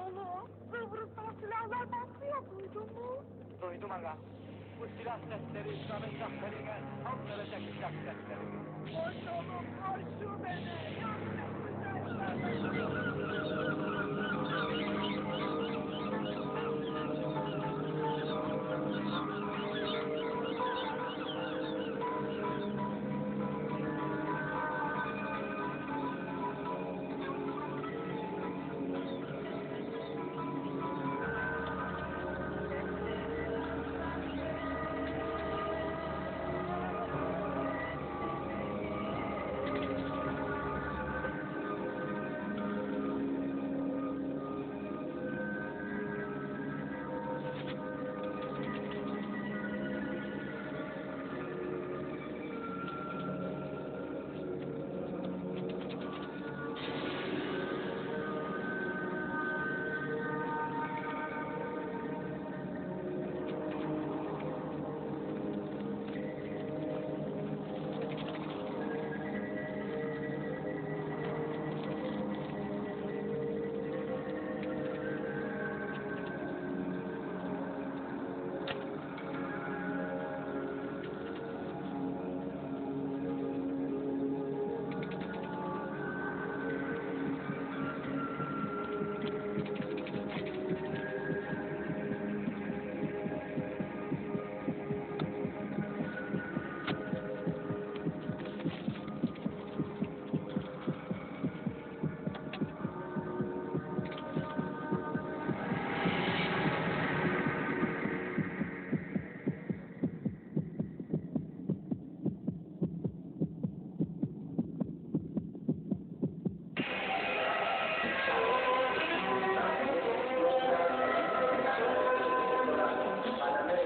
oğlum. Kıbrıs'tan silahlar basıyor, duydun mu? Duydum aga. Bu silah sesleri İslam'ın zaferine tam verecek silah sesleri. Koş oğlum, koş şu beni. Yardım et bize.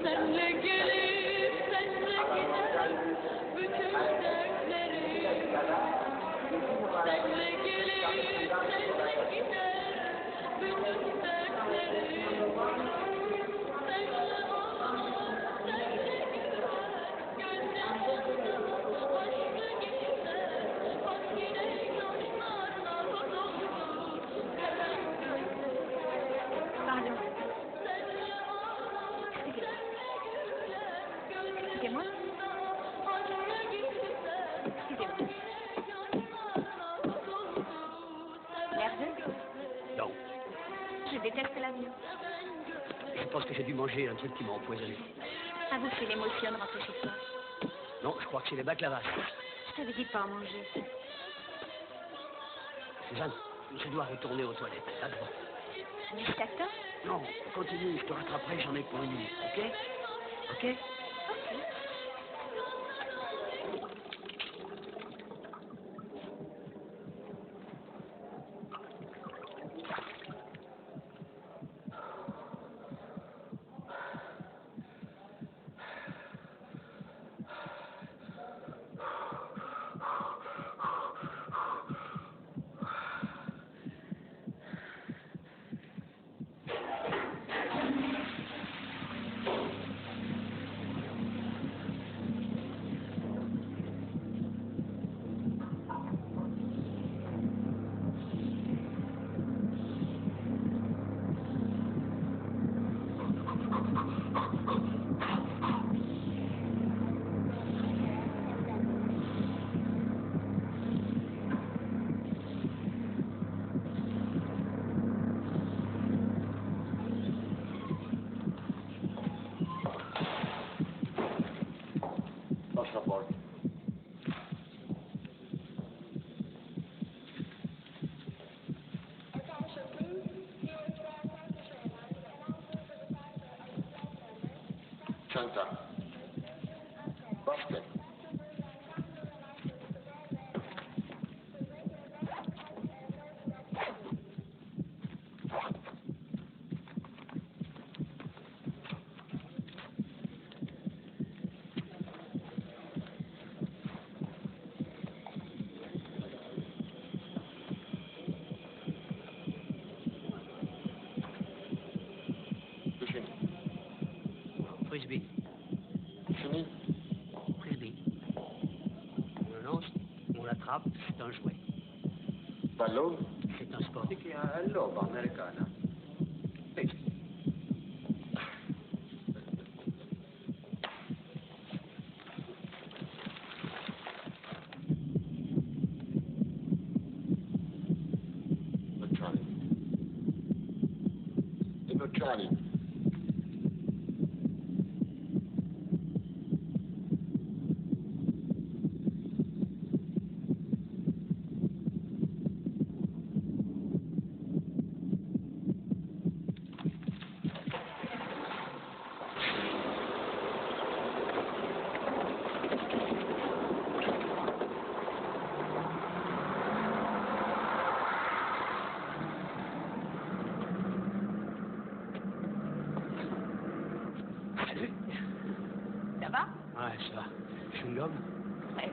Senle gelip senle gider bütün dertlerim. Senle gelip senle gider bütün dertlerim. Senle ağlar, senle güler, gözyaşlarına aşkı gider. Bak yine yaşlarla doldu seven gözlerim. Senle ağlar, senle güler, gözyaşlarına aşkı gider. Bak yine yaşlarla doldu seven gözlerim. Non, Je déteste l'avion. je pense que j'ai dû manger un truc qui m'a empoisonné. Ça vous fait l'émotion de rentrer chez toi. Non, je crois que c'est les baklavaas. Je t'avais dit de pas en manger. Suzanne, je dois retourner aux toilettes, là devant. Je t'attends. Non, continue, je te rattraperai, j'en ai pour une minute, ok? Ok? Pasaporte. Çanta. Basket. Düşün. Frisbee. Fini. Frisbee. On le lance, on l'attrape, c'est un jouet. Ballon. C'est un sport. Dik hija l-logħba Amerikana. Charlie. Salut. Ça va? Ouais, ça va. Chewing-gum? Ouais.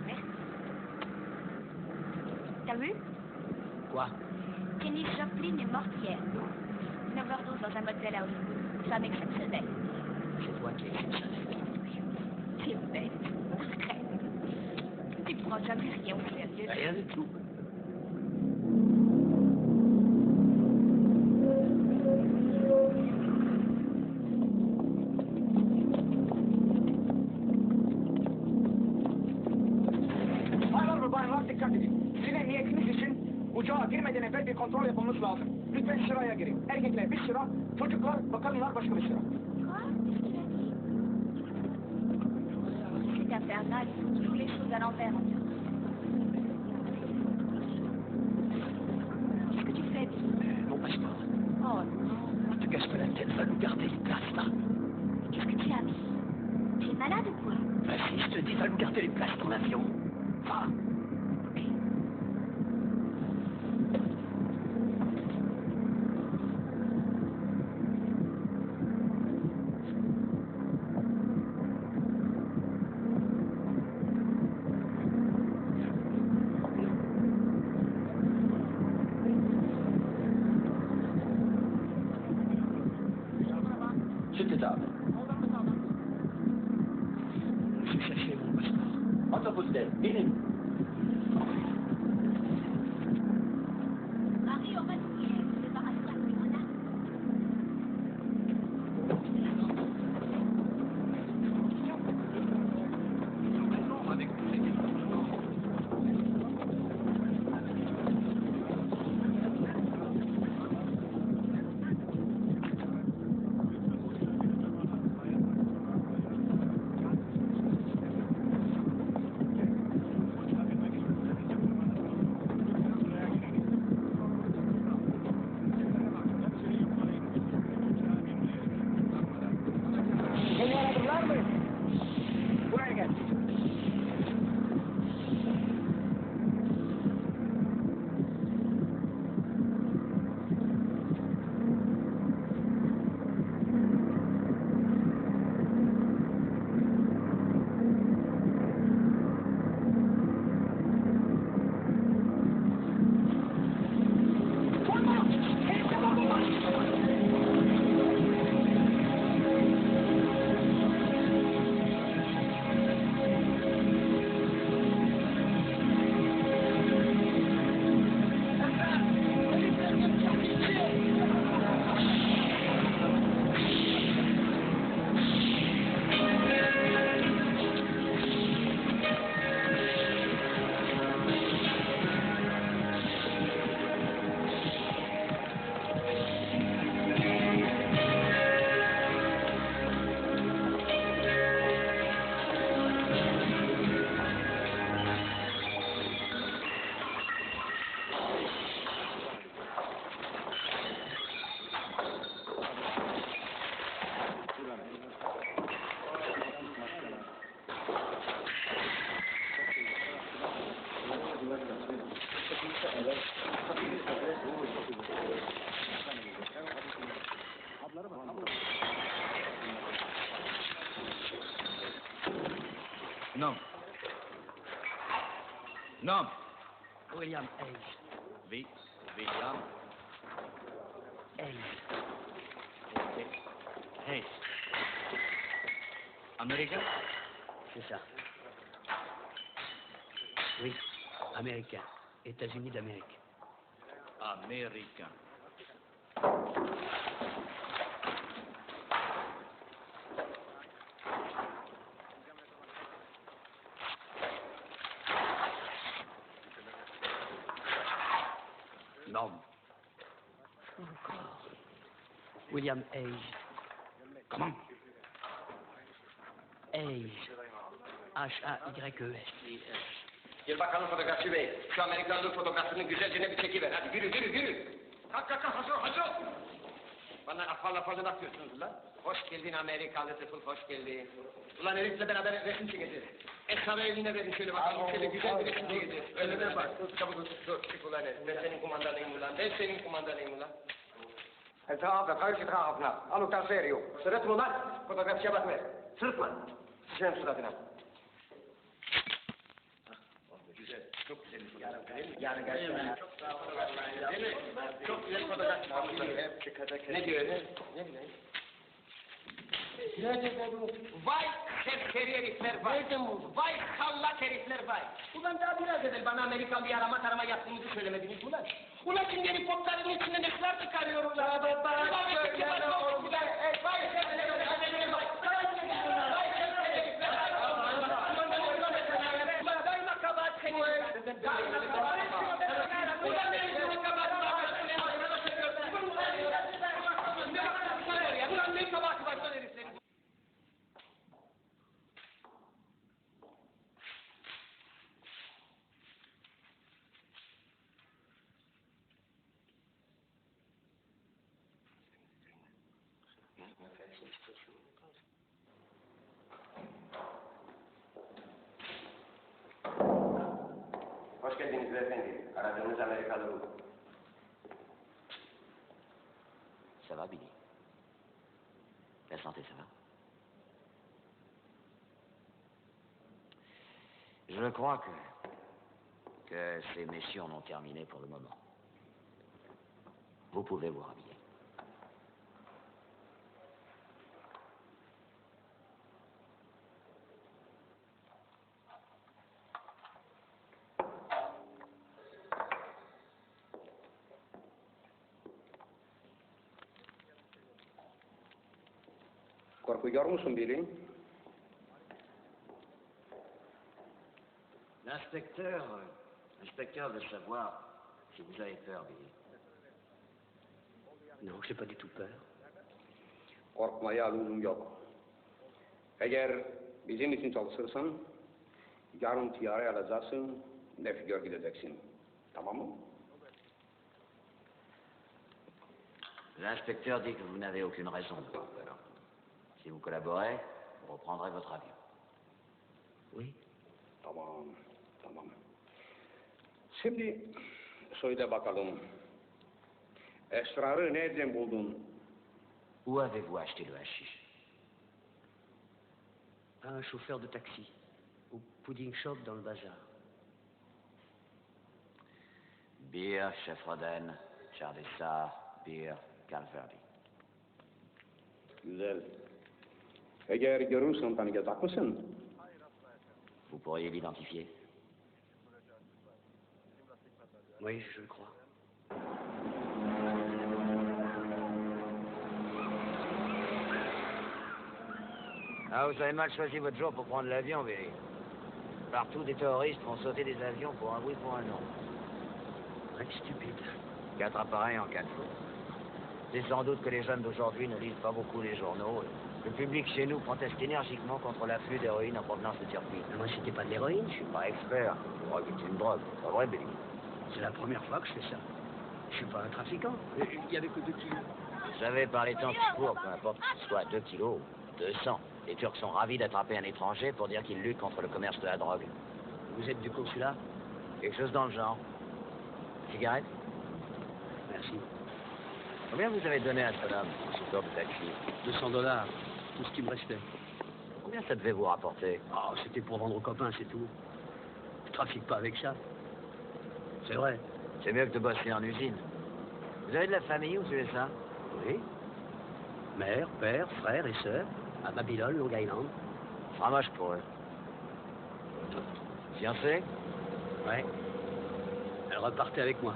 Merci. T'as vu? Quoi? Kenny Joplin est morte hier. Une overdose dans un motel à Hollywood. Femme exceptionnelle. C'est toi qui es exceptionnel. C'est bête. Arrête. Tu prends jamais rien au sérieux. Rien du tout. Baylar ve bayanlar dikkat edin. Size niyetiniz için uçağa girmeden evvel bir kontrol yapılması lazım. Lütfen sıraya girin. Erkekler bir sıra, çocuklar ve kadınlar başka bir sıra. Quoi? C'est infernal. Il faut toujours les choses à l'envers en Turquie. Qu'est-ce que tu fais, Bill? Mon passeport. Oh non. Ne te casse pas la tête, va nous garder les places, là. Qu'est-ce que tu as, Bill? Tu es malade ou quoi? Vas-y, je te dis, va nous garder les places dans l'avion. Va. Ok. C'était tard. J'ai cherché mon passeport. Autopostelle, inin. Marie, on va nous débarrasser de la grenade. Beni aradılar mı? Buraya gel. Nom. Nom. William Hayes. William. Hayes. Ok. Hayes. Américain? C'est ça. Oui, américain. États-Unis d'Amérique. Américain. Nom. Encore. William Hayes. Comment? Hayes. H-A-Y-E-S. Gel bakalım fotoğrafçı bey. Şu Amerikanlı fotoğrafını güzelce bir çekiver. Hadi yürü. Kalk hazır ol. Bana afalı laf diyorsunuz lan. Hoş geldin Amerikalı tıfıl, hoş geldin. Ulan herifle beraber resim çekeceğiz. Esra'yı eline verin şöyle bakalım. Şöyle güzel bir resim çekeceğiz. Öyle de bak. Çabuk dur çık ulan herif. Ben senin kumandanıyım ulan. Etrafı karış etrafına. Alıktan seyir yok. Sırıtma ulan. Fotoğrafçıya bak ver. Sırıtma. Sıçrayım suratına. Güzel. Çok güzel bir fotoğraf. Yarın gerçekten. Çok sağ olun. Değil mi? Çok güzel fotoğraf. Ne diyor? Ne diyor? Vay serseri herifler vay. Vay sallak herifler vay. Ulan daha biraz evvel bana Amerikalı arama tarama yaptığınızı söylemediniz ulan. Ulan şimdi helikopterin içinde ne kadar tıkanıyorum ulan. Ulan söyleme oğlum. Vay serseri herifler vay. Vay serseri herifler vay. Ulan daima kabahat senin. Daima kabahat senin. Ulan benim kabahat var. Ulan ne kabahati var son heriflerin. Hoş geldiniz beyefendi. Aradığınız Amerikalı bu. Ça va, Billy? La santé, ça va? Je crois que ces messieurs en ont terminé pour le moment. Vous pouvez vous rhabiller. Korkuyor musun Billy? L'inspecteur veut savoir si vous avez peur, Billy. Non, j'ai pas du tout peur. Korkmaya lüzum yok. Eğer bizim için çalışırsan, yarın tiyare alacaksın, ne figür gideceksin. Tamam mı? L'inspecteur dit que vous n'avez aucune raison de avoir peur. Si vous collaborez, vous reprendrez votre avion. Oui. Tamam. Şimdi söyle bakalım. Esrarı nereden buldun? Où avez-vous acheté le hashish? Un chauffeur de taxi. Au pudding shop dans le bazar. Beer, Chef Roden, Chardessa, Beer, Calverdi. Güzel. Eğer görürsen tanıyacak mısın? Vous pourriez l'identifier? Oui, je le crois. Ah, vous avez mal choisi votre jour pour prendre l'avion, Billy. Partout, des terroristes font sauter des avions pour un oui, pour un non. Ouais, stupide. 4 appareils en 4 jours. C'est sans doute que les jeunes d'aujourd'hui ne lisent pas beaucoup les journaux. Le public chez nous proteste énergiquement contre l'afflux d'héroïne en provenance de Turquie. Mais moi, c'était pas de l'héroïne. Je suis pas expert. La drogue est une drogue. Pas vrai, Billy? C'est la première fois que je fais ça. Je suis pas un trafiquant. Il y avait que 2 kilos. Vous savez, par les temps qui courent, peu importe que ce soit 2 kilos ou 200, les Turcs sont ravis d'attraper un étranger pour dire qu'ils luttent contre le commerce de la drogue. Vous êtes du consulat? Quelque chose dans le genre. Cigarette? Merci. Combien vous avez donné à ce bonhomme, au chauffeur de taxi? $200, tout ce qui me restait. Combien ça devait vous rapporter? Ah, c'était pour vendre aux copains, c'est tout. Je trafique pas avec ça. C'est vrai. C'est mieux que de bosser en usine. Vous avez de la famille aux USA? Oui. Mère, père, frère et sœur, à Babylone, Long Island. Framage pour eux. Fiancée? Ouais. Elle repartait avec moi.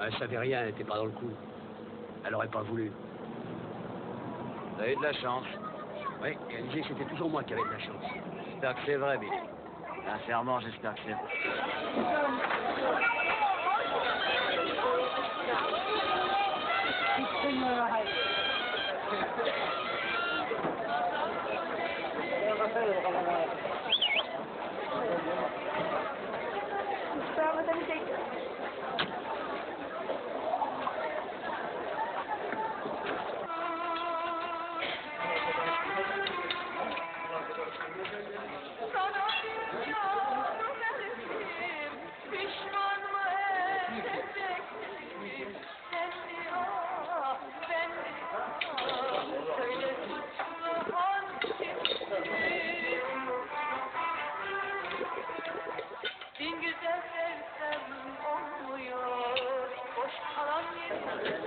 Elle savait rien, elle n'était pas dans le coup. Elle aurait pas voulu. Vous avez eu de la chance. Oui, et elle disait que c'était toujours moi qui avais de la chance. J'espère que c'est vrai, Billy. Sincèrement, j'espère que c'est vrai. Sana bir yavru verirsin, pişman mı edeceksin? Sen mi ah, ben mi ah, söyle suçlu hangisi? Bin güzel sevsem olmuyor, boş kalan yeter.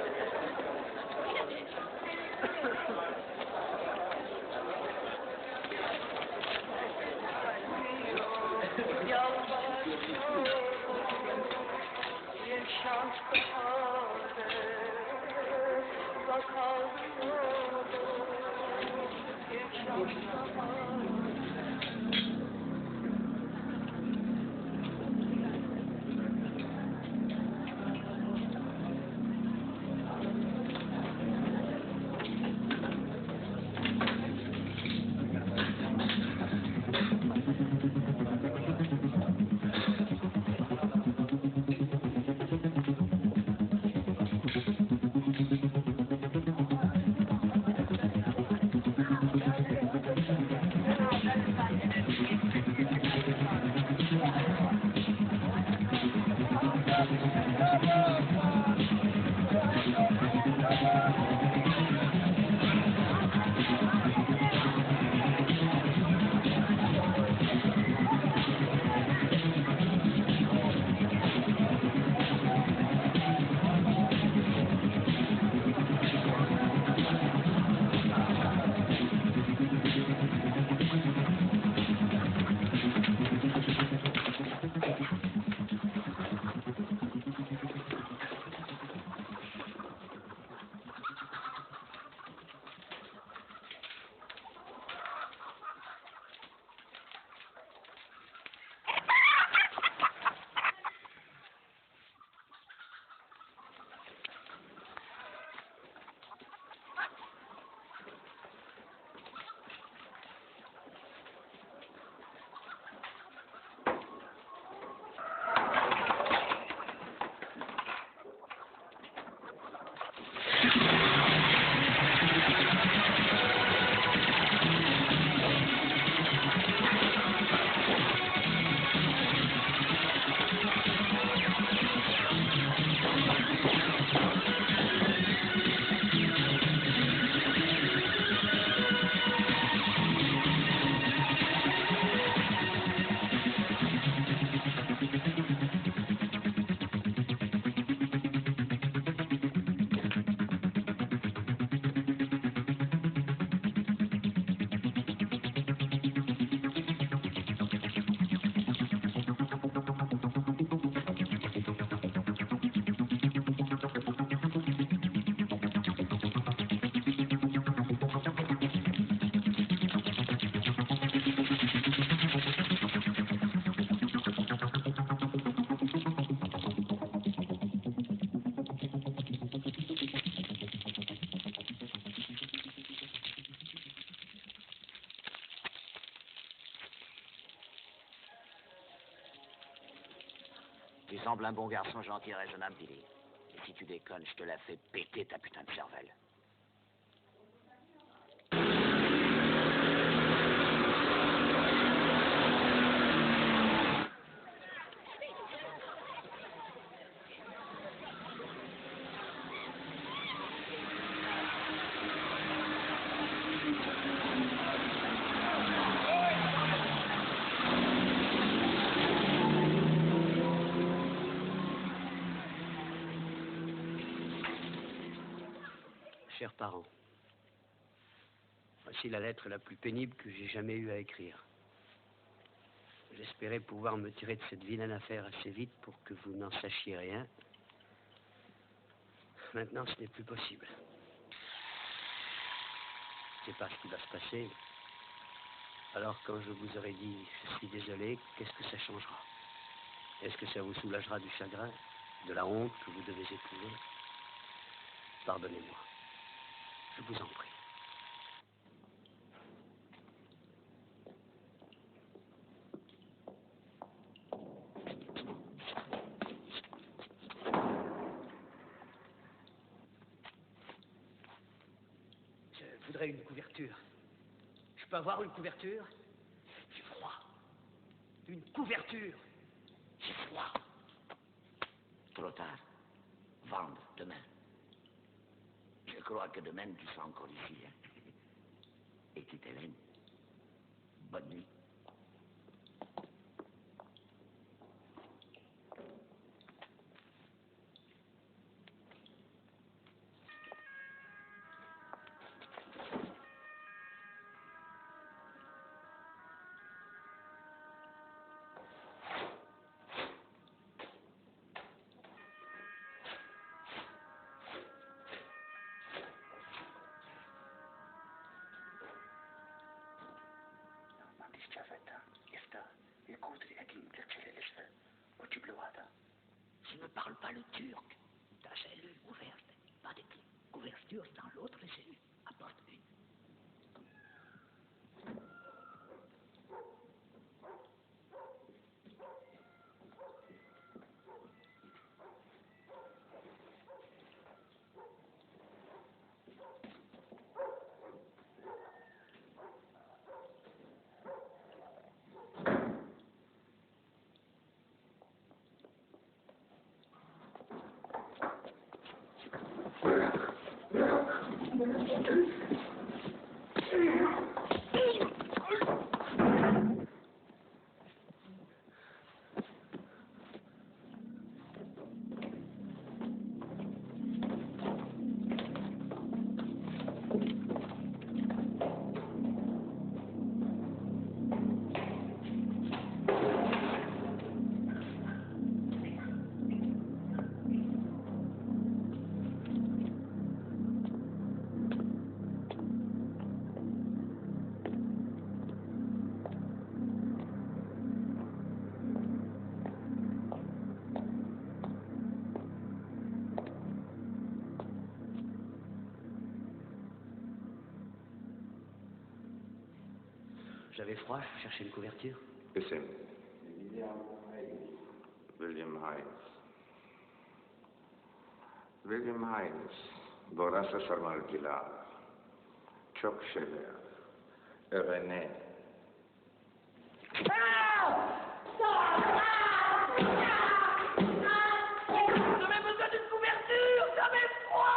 Tu sembles un bon garçon gentil et raisonnable, Billy. Et si tu déconnes, je te la fais péter ta putain de cervelle. Chers parents, voici la lettre la plus pénible que j'ai jamais eu à écrire. J'espérais pouvoir me tirer de cette vilaine affaire assez vite pour que vous n'en sachiez rien. Maintenant, ce n'est plus possible. Je ne sais pas ce qui va se passer. Alors, quand je vous aurai dit « je suis désolé », qu'est-ce que ça changera? Est-ce que ça vous soulagera du chagrin, de la honte que vous devez éprouver? Pardonnez-moi. Je vous en prie. voudrais une couverture. Je peux avoir une couverture? J'ai froid. Une couverture. J'ai froid. Trop tard. Vendre demain. Je crois que demain tu seras encore ici. Hein? Et tu Hélène. Bonne nuit. Je ne parle pas le turc. Ta cellule ouverte. Pas de couverture dans l'autre cellule. Apporte une. J'avais froid, je cherchais une couverture. اسم ویلیام هاینز. ویلیام هاینز با رأس سرمالگیلا çok şeyler öğrene. J'avais besoin d'une couverture, j'avais froid.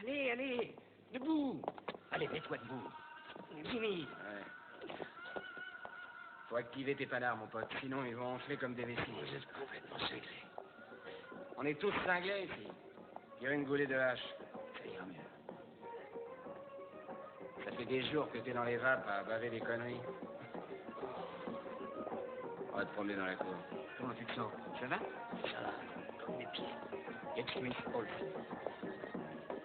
Allez, allez, debout. Allez, mets-toi debout. Jimmy. Ouais. Faut activer tes panards, mon pote, sinon ils vont enfler comme des vessies. Vous êtes complètement cinglés. On est tous cinglés ici. Tire une goulée de hache. Ça ira mieux. Ça fait des jours que t'es dans les vapes à baver des conneries. On va te promener dans la cour. Comment tu te sens? Ça va? Ça va, comme mes pieds. Get Smith Olson.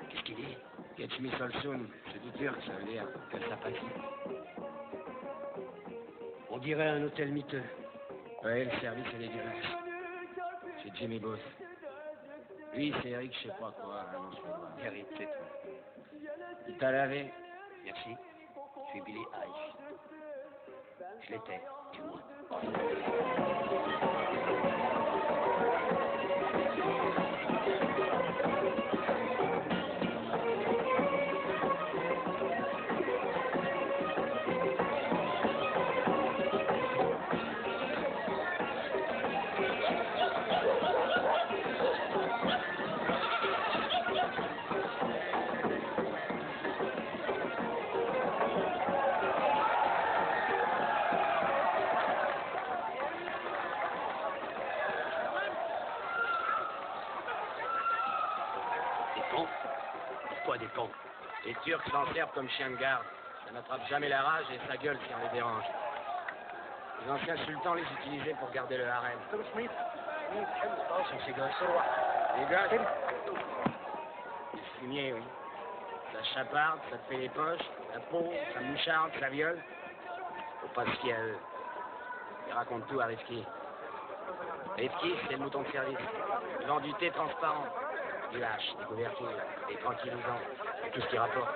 Qu'est-ce qu'il dit? Get Smith Olson, c'est du turc, ça veut dire que ça passe. On dirait un hôtel miteux. Ouais, le service est dégueulasse. C'est Jimmy Boss. Lui, c'est Eric, je sais pas quoi. Non, je sais pas. Eric, c'est tout. Il t'a lavé? Merci. Je suis Billy Eich. Je l'étais, du moins. ponts? Pourquoi des ponts? Les Turcs s'en servent comme chiens de garde. Ça n'attrape jamais la rage et ça gueule si on les dérange. Les anciens sultans les utilisaient pour garder le harem. Sur ces gosses. Les gosses? Les fumiers, oui. Ça chaparde, ça te fait les poches, la peau, ça moucharde, ça viole. Faut pas se fier à eux. Ils racontent tout à Rifki. Rifki, c'est le mouton de service. Ils vendent du thé transparent, du hache, des couvertures, des tranquillisants, et tout ce qui rapporte.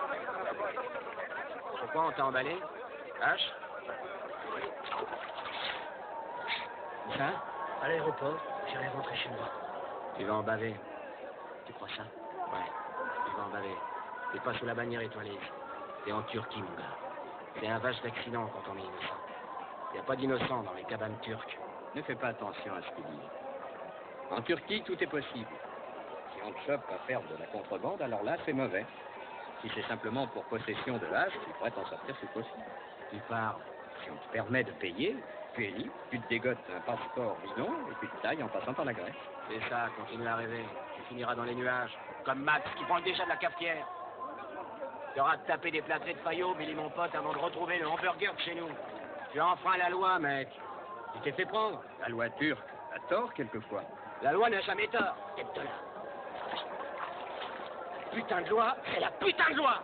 Pourquoi on t'a emballé? Hache? Ça? À l'aéroport, j'irai rentrer chez moi. Tu vas en baver. Tu crois ça? Ouais, tu vas en baver. T'es pas sous la bannière étoilée. T'es en Turquie, mon gars. C'est un vache d'accident quand on est innocent. Y a pas d'innocent dans les cabanes turques. Ne fais pas attention à ce qu'il dit. En Turquie, tout est possible. Si on te chope à faire de la contrebande, alors là, c'est mauvais. Si c'est simplement pour possession de hache, tu pourrais t'en sortir sous caution. Tu parles. Si on te permet de payer, tu es libre, tu te dégotes un passeport bidon et tu te tailles en passant par la Grèce. C'est ça, continue à rêver. Tu finiras dans les nuages. Comme Max, qui prend déjà de la cafetière. Tu auras de taper des plâtrés de faillot, Billy mon pote, avant de retrouver le hamburger de chez nous. Tu as enfreint la loi, mec. Tu t'es fait prendre. La loi turque a tort quelquefois. La loi n'a jamais tort. Tête de là. Putain de loi, c'est la putain de loi.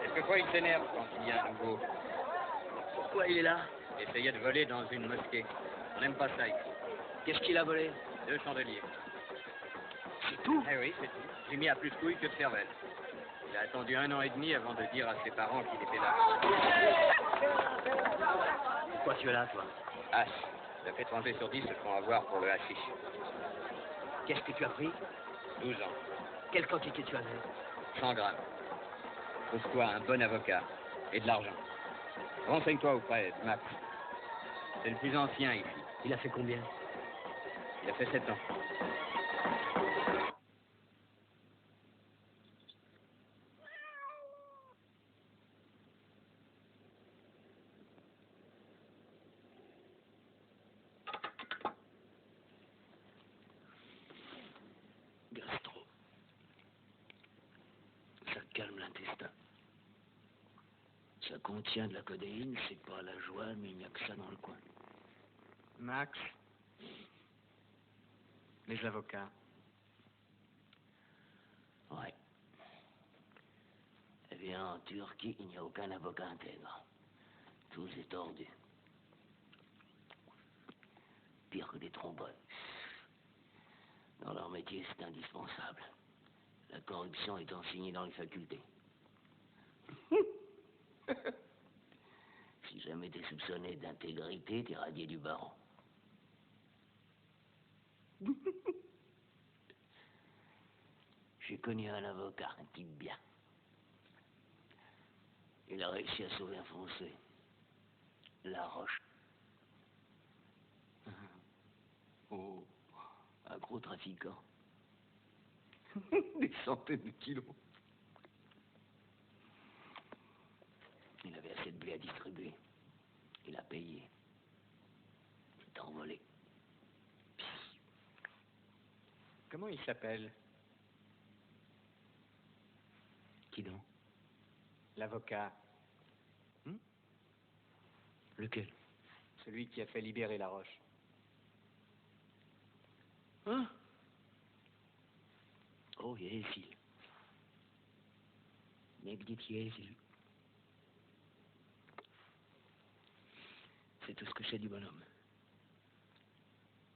Quelquefois, il s'énerve quand il y a un nouveau. Pourquoi il est là? Il essayait de voler dans une mosquée. On n'aime pas ça ici. Qu'est-ce qu'il a volé? 2 chandeliers. C'est tout? Eh oui, c'est tout. J'ai mis à plus de couilles que de cervelle. Il a attendu 1 an et demi avant de dire à ses parents qu'il était là. Pourquoi tu es là, toi? Hache. 9 étrangers sur 10 se font avoir pour le hashish. Qu'est-ce que tu as pris? 12 ans. Quelle quantité tu avais? 100 grammes. Trouve-toi un bon avocat et de l'argent. Renseigne-toi auprès de Max. C'est le plus ancien ici. Il a fait combien? Il a fait 7 ans. Gastro. Ça calme l'intestin. Ça contient de la codéine, c'est pas la joie, mais il n'y a que ça dans le coin. Max. Les avocats. Ouais. Eh bien, en Turquie, il n'y a aucun avocat intègre. Tous est tordu. Pire que des trombeurs. Dans leur métier, c'est indispensable. La corruption est enseignée dans les facultés. Si jamais t'es soupçonné d'intégrité, t'es radié du barreau. J'ai connu un avocat, un type bien. Il a réussi à sauver un Français. La Roche. Oh, un gros trafiquant. Des centaines de kilos. Il avait assez de blé à distribuer. Il a payé. Il s'est envolé. Comment il s'appelle? Qui donc? L'avocat. Lequel? Celui qui a fait libérer la Roche. Hein? Oh, Yézil. Mec dit Yézil. C'est tout ce que je sais du bonhomme.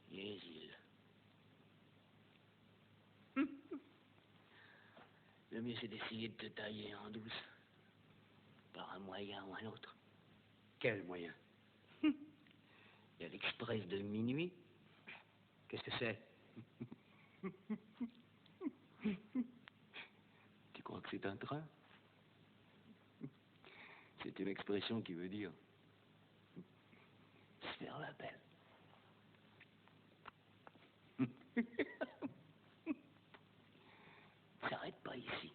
Yézil. Le mieux, c'est d'essayer de te tailler en douce. Par un moyen ou un autre. Quel moyen? Il y a l'express de minuit. Qu'est-ce que c'est? Tu crois que c'est un train? C'est une expression qui veut dire se faire la belle. S'arrête pas ici.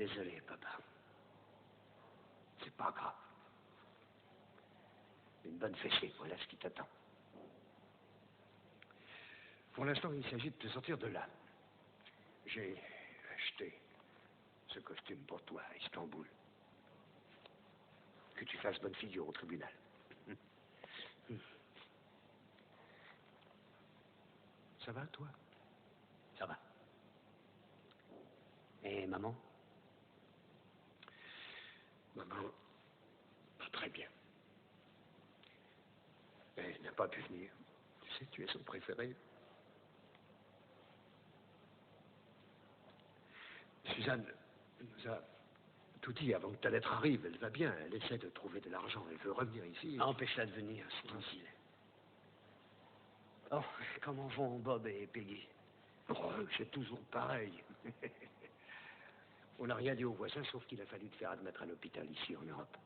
Désolé, papa. C'est pas grave. Une bonne fessée, voilà ce qui t'attend. Pour l'instant, il s'agit de te sortir de là. J'ai acheté ce costume pour toi à Istanbul. Que tu fasses bonne figure au tribunal. Ça va, toi? Ça va. Et maman? Maman, pas très bien. Elle n'a pas pu venir. Tu sais, tu es son préféré. Suzanne nous a tout dit avant que ta lettre arrive. Elle va bien, elle essaie de trouver de l'argent. Elle veut revenir ici. Empêche-la de venir, c'est difficile. Oh, comment vont Bob et Peggy? Oh, c'est toujours pareil. On n'a rien dit aux voisins, sauf qu'il a fallu te faire admettre à l'hôpital ici en Europe.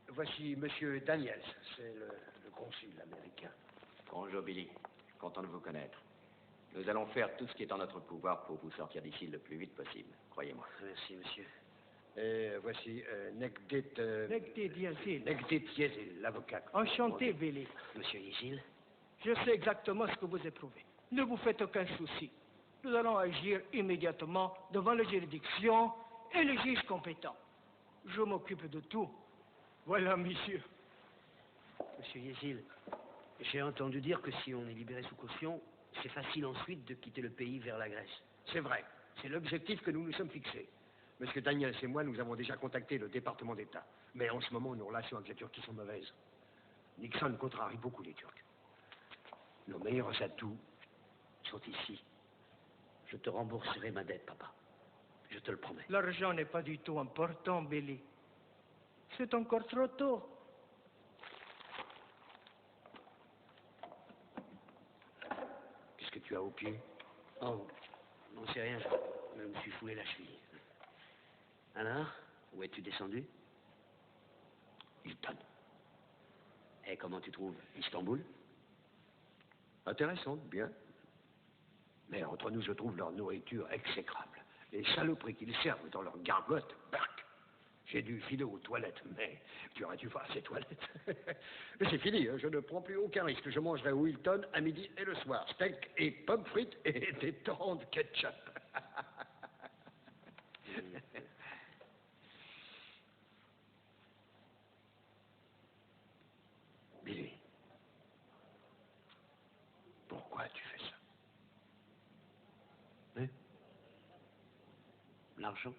Voici Monsieur Daniels, c'est le consul américain. Bonjour Billy, content de vous connaître. Nous allons faire tout ce qui est en notre pouvoir pour vous sortir d'ici le plus vite possible, croyez-moi. Merci, monsieur. Et voici Nekdet... Nekdet Yazil. Nekdet Yazil, l'avocat. Enchanté, Billy. Monsieur Yazil. Je sais exactement ce que vous éprouvez. Ne vous faites aucun souci. Nous allons agir immédiatement devant la juridiction et le juge compétent. Je m'occupe de tout. Voilà, monsieur. Monsieur Yazil, j'ai entendu dire que si on est libéré sous caution, c'est facile ensuite de quitter le pays vers la Grèce. C'est vrai. C'est l'objectif que nous nous sommes fixés. Monsieur Daniels et moi, nous avons déjà contacté le département d'État. Mais en ce moment, nos relations avec les Turcs sont mauvaises. Nixon contrarie beaucoup les Turcs. Nos meilleurs atouts sont ici. Je te rembourserai ma dette, papa. Je te le promets. L'argent n'est pas du tout important, Billy. C'est encore trop tôt. Qu'est-ce que tu as au pied? Oh, non, c'est rien. Je me suis foulé la cheville. Alors, où es-tu descendu? Hilton. Et comment tu trouves Istanbul? Intéressant, bien. Mais entre nous, je trouve leur nourriture exécrable. Les saloperies qu'ils servent dans leur gargote, bark. J'ai dû filer aux toilettes, mais tu aurais dû voir ces toilettes. Mais c'est fini, hein, je ne prends plus aucun risque. Je mangerai au Hilton à midi et le soir. Steak et pommes frites et des torrents de ketchup. Billy, pourquoi tu fais ça? Hein? L'argent?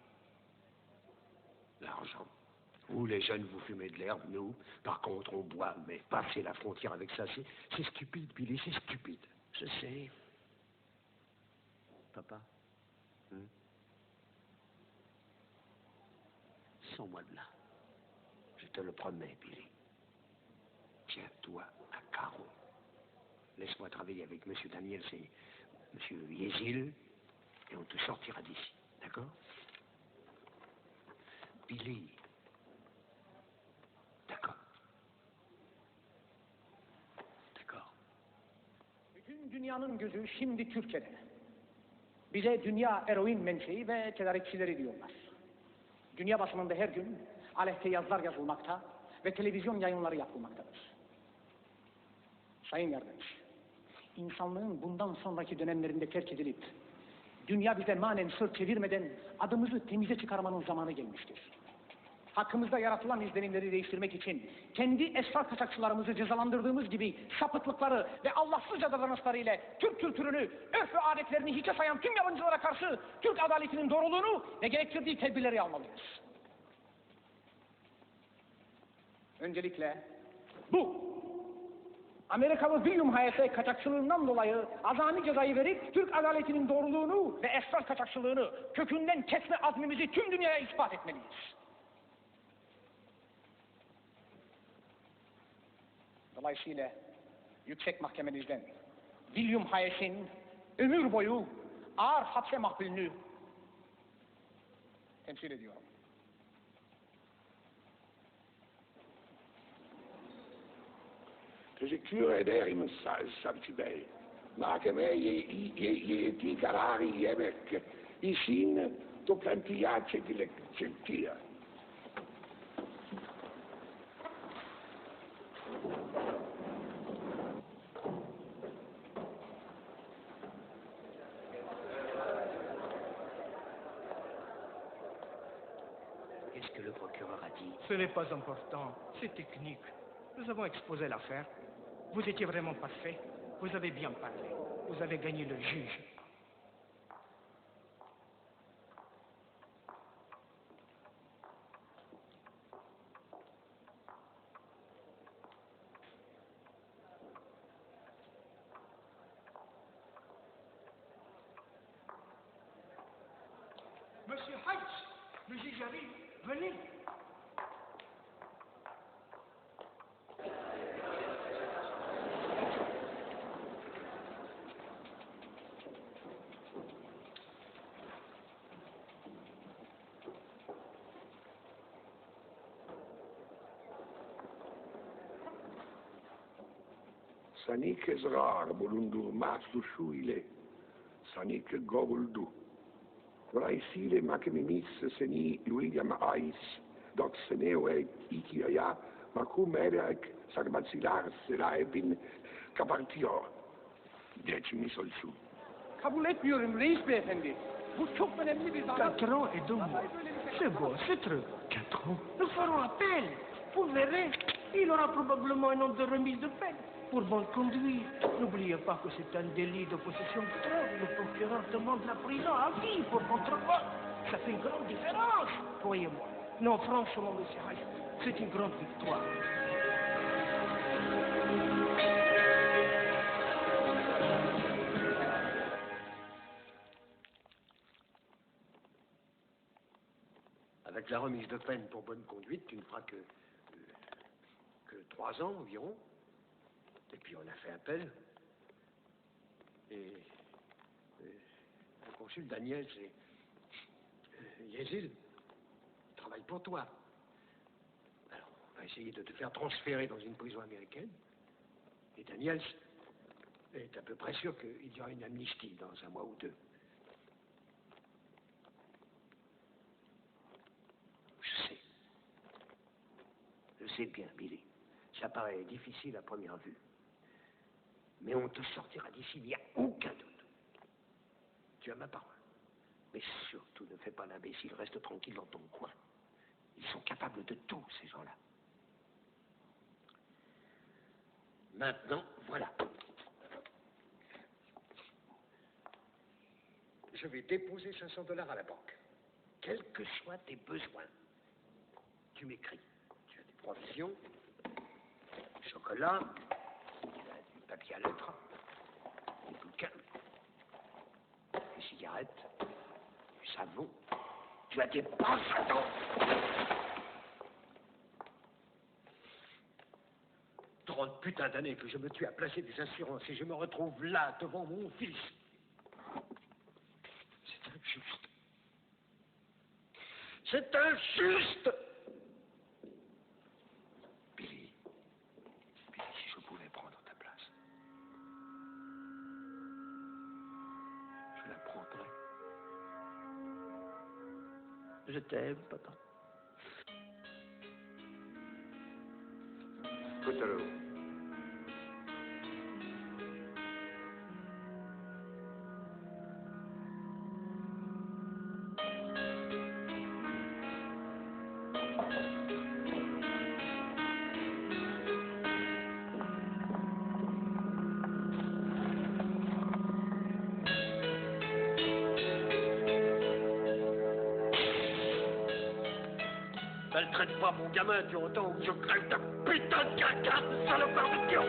L'argent. Vous, les jeunes, vous fumez de l'herbe, nous, par contre, on boit, mais passer la frontière avec ça, c'est stupide, Billy, c'est stupide. Je sais. Papa? Sors-moi de là. Je te le promets, Billy. Tiens-toi à carreau. Laisse-moi travailler avec M. Daniels et M. Yazil, et on te sortira d'ici, d'accord? Billy. D'accord. D'accord. Bütün dünyanın gözü şimdi Türkiye'de. Bize dünya eroin menşei ve tedarikçileri diyorlar. Dünya basınında her gün aleyhte yazılar yazılmakta ve televizyon yayınları yapılmaktadır. Sayın Yargıç, insanlığın bundan sonraki dönemlerinde terk edilip dünya bize manen sırt çevirmeden adımızı temize çıkarmanın zamanı gelmiştir. Hakkımızda yaratılan izlenimleri değiştirmek için kendi esrar kaçakçılarımızı cezalandırdığımız gibi sapıklıkları ve Allahsızca davranışları ile Türk kültürünü, örf ve adetlerini hiçe sayan tüm yabancılara karşı Türk adaletinin doğruluğunu ve gerektirdiği tedbirleri almalıyız. Öncelikle bu Amerikalı William Hayes'e kaçakçılığından dolayı azami cezayı verip Türk adaletinin doğruluğunu ve esrar kaçakçılığını kökünden kesme azmimizi tüm dünyaya ispat etmeliyiz. Dolayısıyla yüksek mahkemenizden William Hayes'in ömür boyu ağır hapse mahkulünü temsil ediyorum. Teşekkür ederim Savcı Bey. maken wij die karari hebben die zien tot een tiaatje die lectuur. Qu'est-ce que le procureur a dit? Ce n'est pas important, c'est technique. Nous avons exposé l'affaire. Vous étiez vraiment parfait. Vous avez bien parlé. Vous avez gagné le juge. Monsieur Hatch, le juge arrive. Venez. Sanik is raar, Bolundur Mastu Shuile. Sanik Gobuldu. Vraisile Makemimis Seni William Ice. Dat Seneo Ikia, Makum Erek, Sagmazilar, Selaibin, Kapartio. Geçimi solsu. Kabul etmiyorum reis beyefendi. Bu çok önemli bir davet. 4 ans et 2 mois. C'est bon, c'est trop. 4 ans? Nous ferons appel. Vous verrez, il aura probablement un nombre de remise de peine. Pour bonne conduite. N'oubliez pas que c'est un délit de possession de drogue. Le procureur demande la prison à vie pour contrefaute. Ça fait une grande différence, croyez-moi. Non, franchement, monsieur Hayes, c'est une grande victoire. Avec la remise de peine pour bonne conduite, tu ne feras que 3 ans environ. Et puis on a fait appel. Et le consul Daniel et Yézil travaillent pour toi. Alors, on va essayer de te faire transférer dans une prison américaine. Et Daniel est à peu près sûr qu'il y aura une amnistie dans 1 mois ou 2. Je sais bien, Billy. Ça paraît difficile à première vue. Mais on te sortira d'ici, il n'y a aucun doute. Tu as ma parole. Mais surtout, ne fais pas l'imbécile, reste tranquille dans ton coin. Ils sont capables de tout, ces gens-là. Maintenant, voilà. Je vais déposer $500 à la banque. Quels que soient tes besoins, tu m'écris. Tu as des provisions, du chocolat, du papier à lettres, des bouquins, des cigarettes, du savon. Tu as des passe-temps. 30 putains d'années que je me tue à placer des assurances et je me retrouve là, devant mon fils. C'est injuste. C'est injuste! Billy, si je pouvais prendre ta place, je la prendrais. Je t'aime, papa. Cotero. Maltraite pas mon gamin, tu entends, ou je crève ta putain de caca, salopard de pion!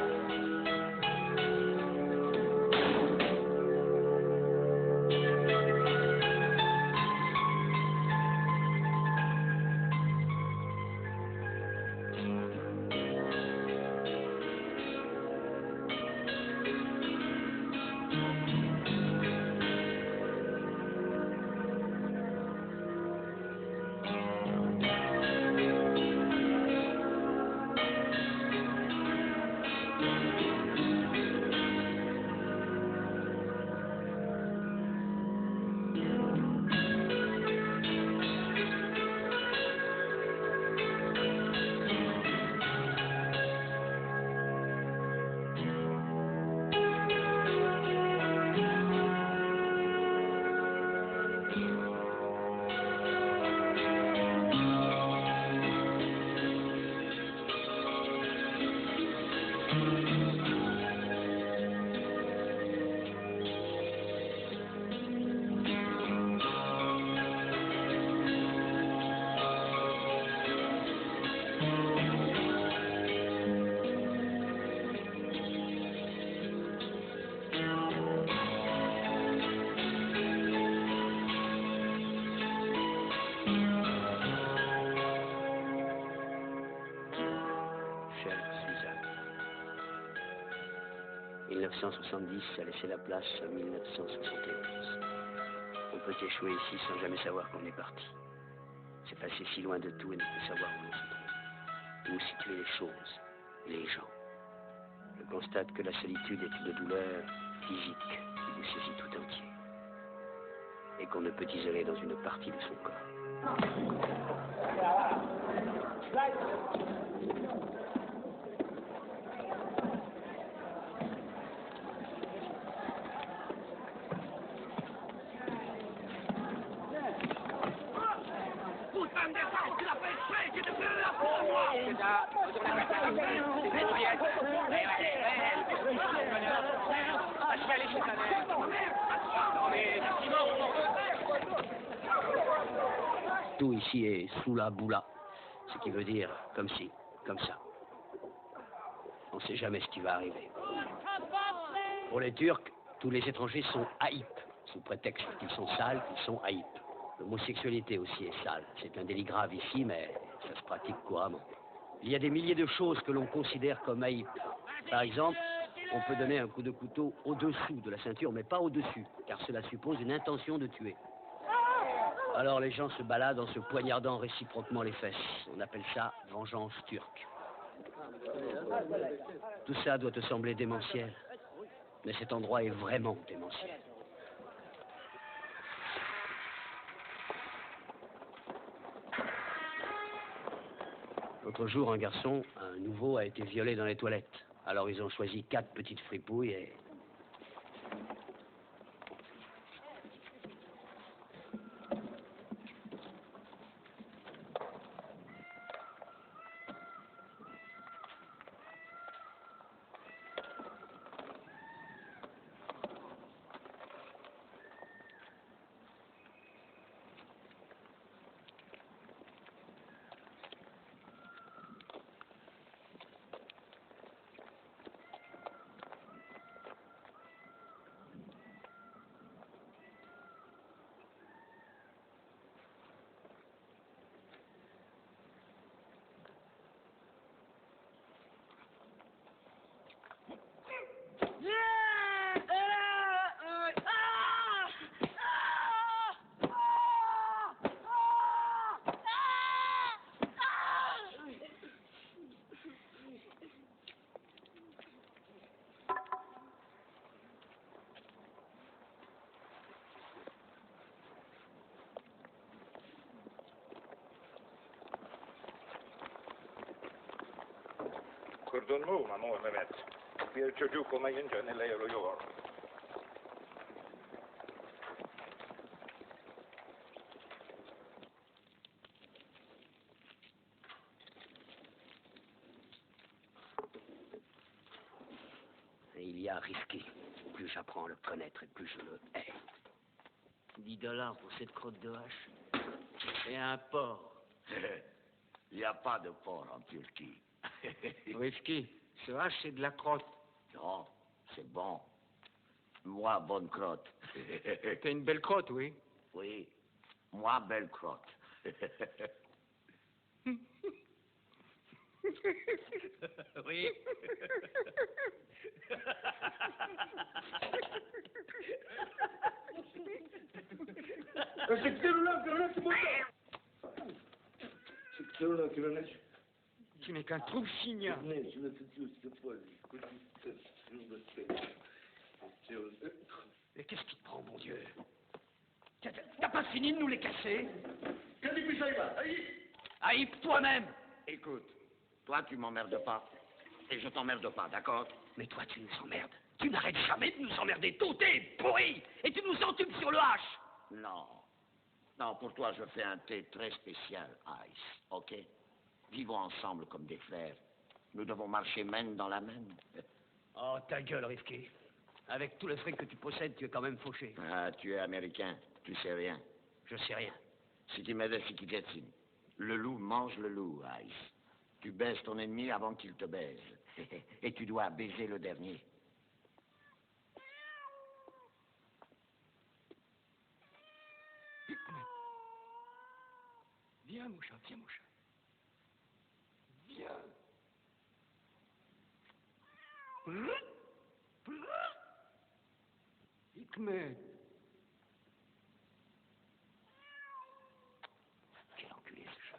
1970 a laissé la place à 1971. On peut échouer ici sans jamais savoir qu'on est parti. C'est passer si loin de tout et ne plus savoir où l'on se trouve. Où situer les choses, les gens. Je constate que la solitude est une douleur physique qui vous saisit tout entier. Et qu'on ne peut isoler dans une partie de son corps. Putain de défense, tu l'as fait exprès, tu te fais la peau, moi! C'est ça, retourne à ta je vais aller chez ta mère. Non mais, Tout ici est sous la boula, ce qui veut dire comme ci, comme ça. On ne sait jamais ce qui va arriver. Pour les Turcs, tous les étrangers sont haïp, sous prétexte qu'ils sont sales, qu'ils sont haïp. L'homosexualité aussi est sale. C'est un délit grave ici, mais ça se pratique couramment. Il y a des milliers de choses que l'on considère comme haïp. Par exemple, on peut donner un coup de couteau au-dessous de la ceinture, mais pas au-dessus, car cela suppose une intention de tuer. Alors les gens se baladent en se poignardant réciproquement les fesses. On appelle ça vengeance turque. Tout ça doit te sembler démentiel, mais cet endroit est vraiment démentiel. L'autre jour, un garçon, un nouveau, a été violé dans les toilettes. Alors ils ont choisi 4 petites fripouilles et... Cordon Mou, amor, Mehmet. Bir çocuk olmayınca neler oluyor? Il y a risqué. Plus j'apprends à le connaître et plus je le hais. 10 $ pour cette crotte de hache. Et un porc. Il n'y a pas de porc en Turquie. Whisky, ce hache, c'est de la crotte. Non, c'est bon. Moi, bonne crotte. T'as une belle crotte, oui. Oui, moi, belle crotte. Oui. Tu n'es qu'un trou chignon. Mais qu'est-ce qui te prend, mon Dieu? T'as pas fini de nous les casser? Aïe, toi-même. Écoute, toi, tu m'emmerdes pas. Et je t'emmerde pas, d'accord? Mais toi, tu nous emmerdes. Tu n'arrêtes jamais de nous emmerder. Tout est pourri. Et tu nous entubes sur le hache. Non. Non, pour toi, je fais un thé très spécial, Ice, ok? Vivons ensemble comme des frères. Nous devons marcher main dans la main. Oh, ta gueule, Rifki. Avec tout le fric que tu possèdes, tu es quand même fauché. Ah, tu es américain. Tu sais rien. Je sais rien. Si tu m'aides, si tu gets le loup mange le loup, Ice. Tu baises ton ennemi avant qu'il te baise. Et tu dois baiser le dernier. Viens, mon chat, viens, mon chat. Viens. Mais... Quel enculé ce chat.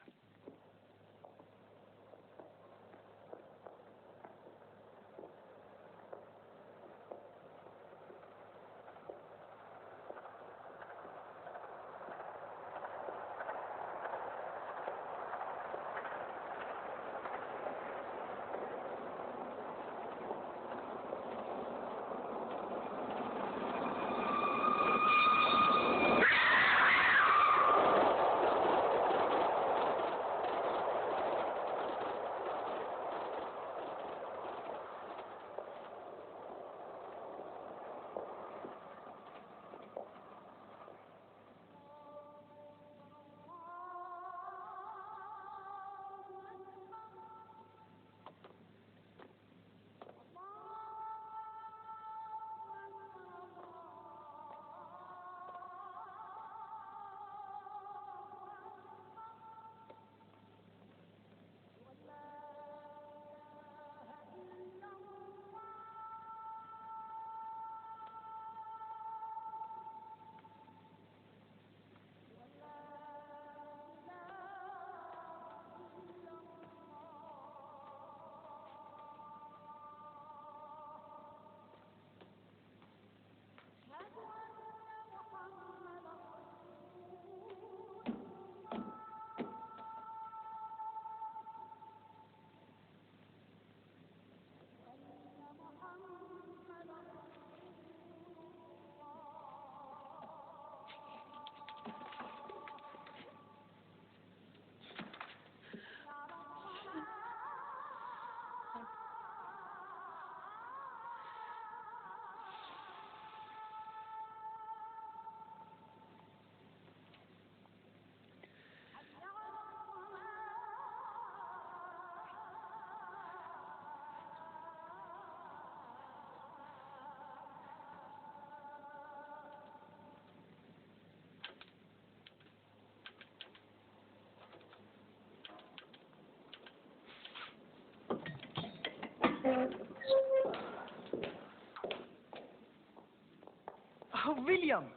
Oh, William!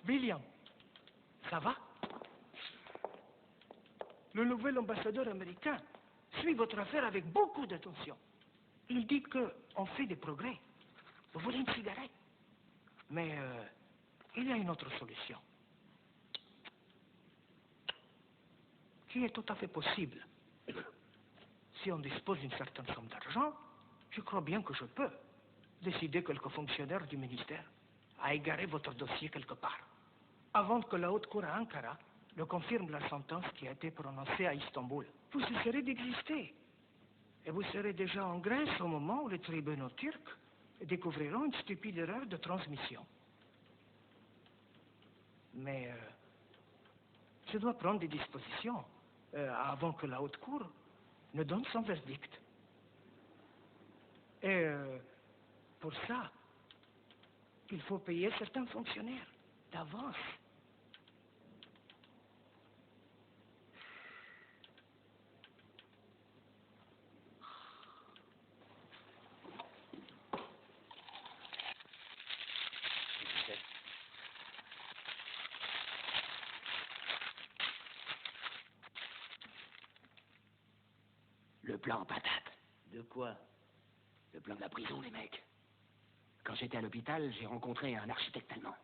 William, ça va? Le nouvel ambassadeur américain suit votre affaire avec beaucoup d'attention. Il dit qu'on fait des progrès. Vous voulez une cigarette? Mais il y a une autre solution. Qui est tout à fait possible. Si on dispose d'une certaine somme d'argent, je crois bien que je peux décider quelques fonctionnaires du ministère à égarer votre dossier quelque part, avant que la haute cour à Ankara ne confirme la sentence qui a été prononcée à Istanbul. Vous cesserez d'exister. Et vous serez déjà en Grèce au moment où les tribunaux turcs découvriront une stupide erreur de transmission. Mais je dois prendre des dispositions avant que la haute cour ne donne son verdict. Et pour ça, il faut payer certains fonctionnaires d'avance. Le plan patate. De quoi? Le plan de la prison, les mecs. Quand j'étais à l'hôpital, j'ai rencontré un architecte allemand.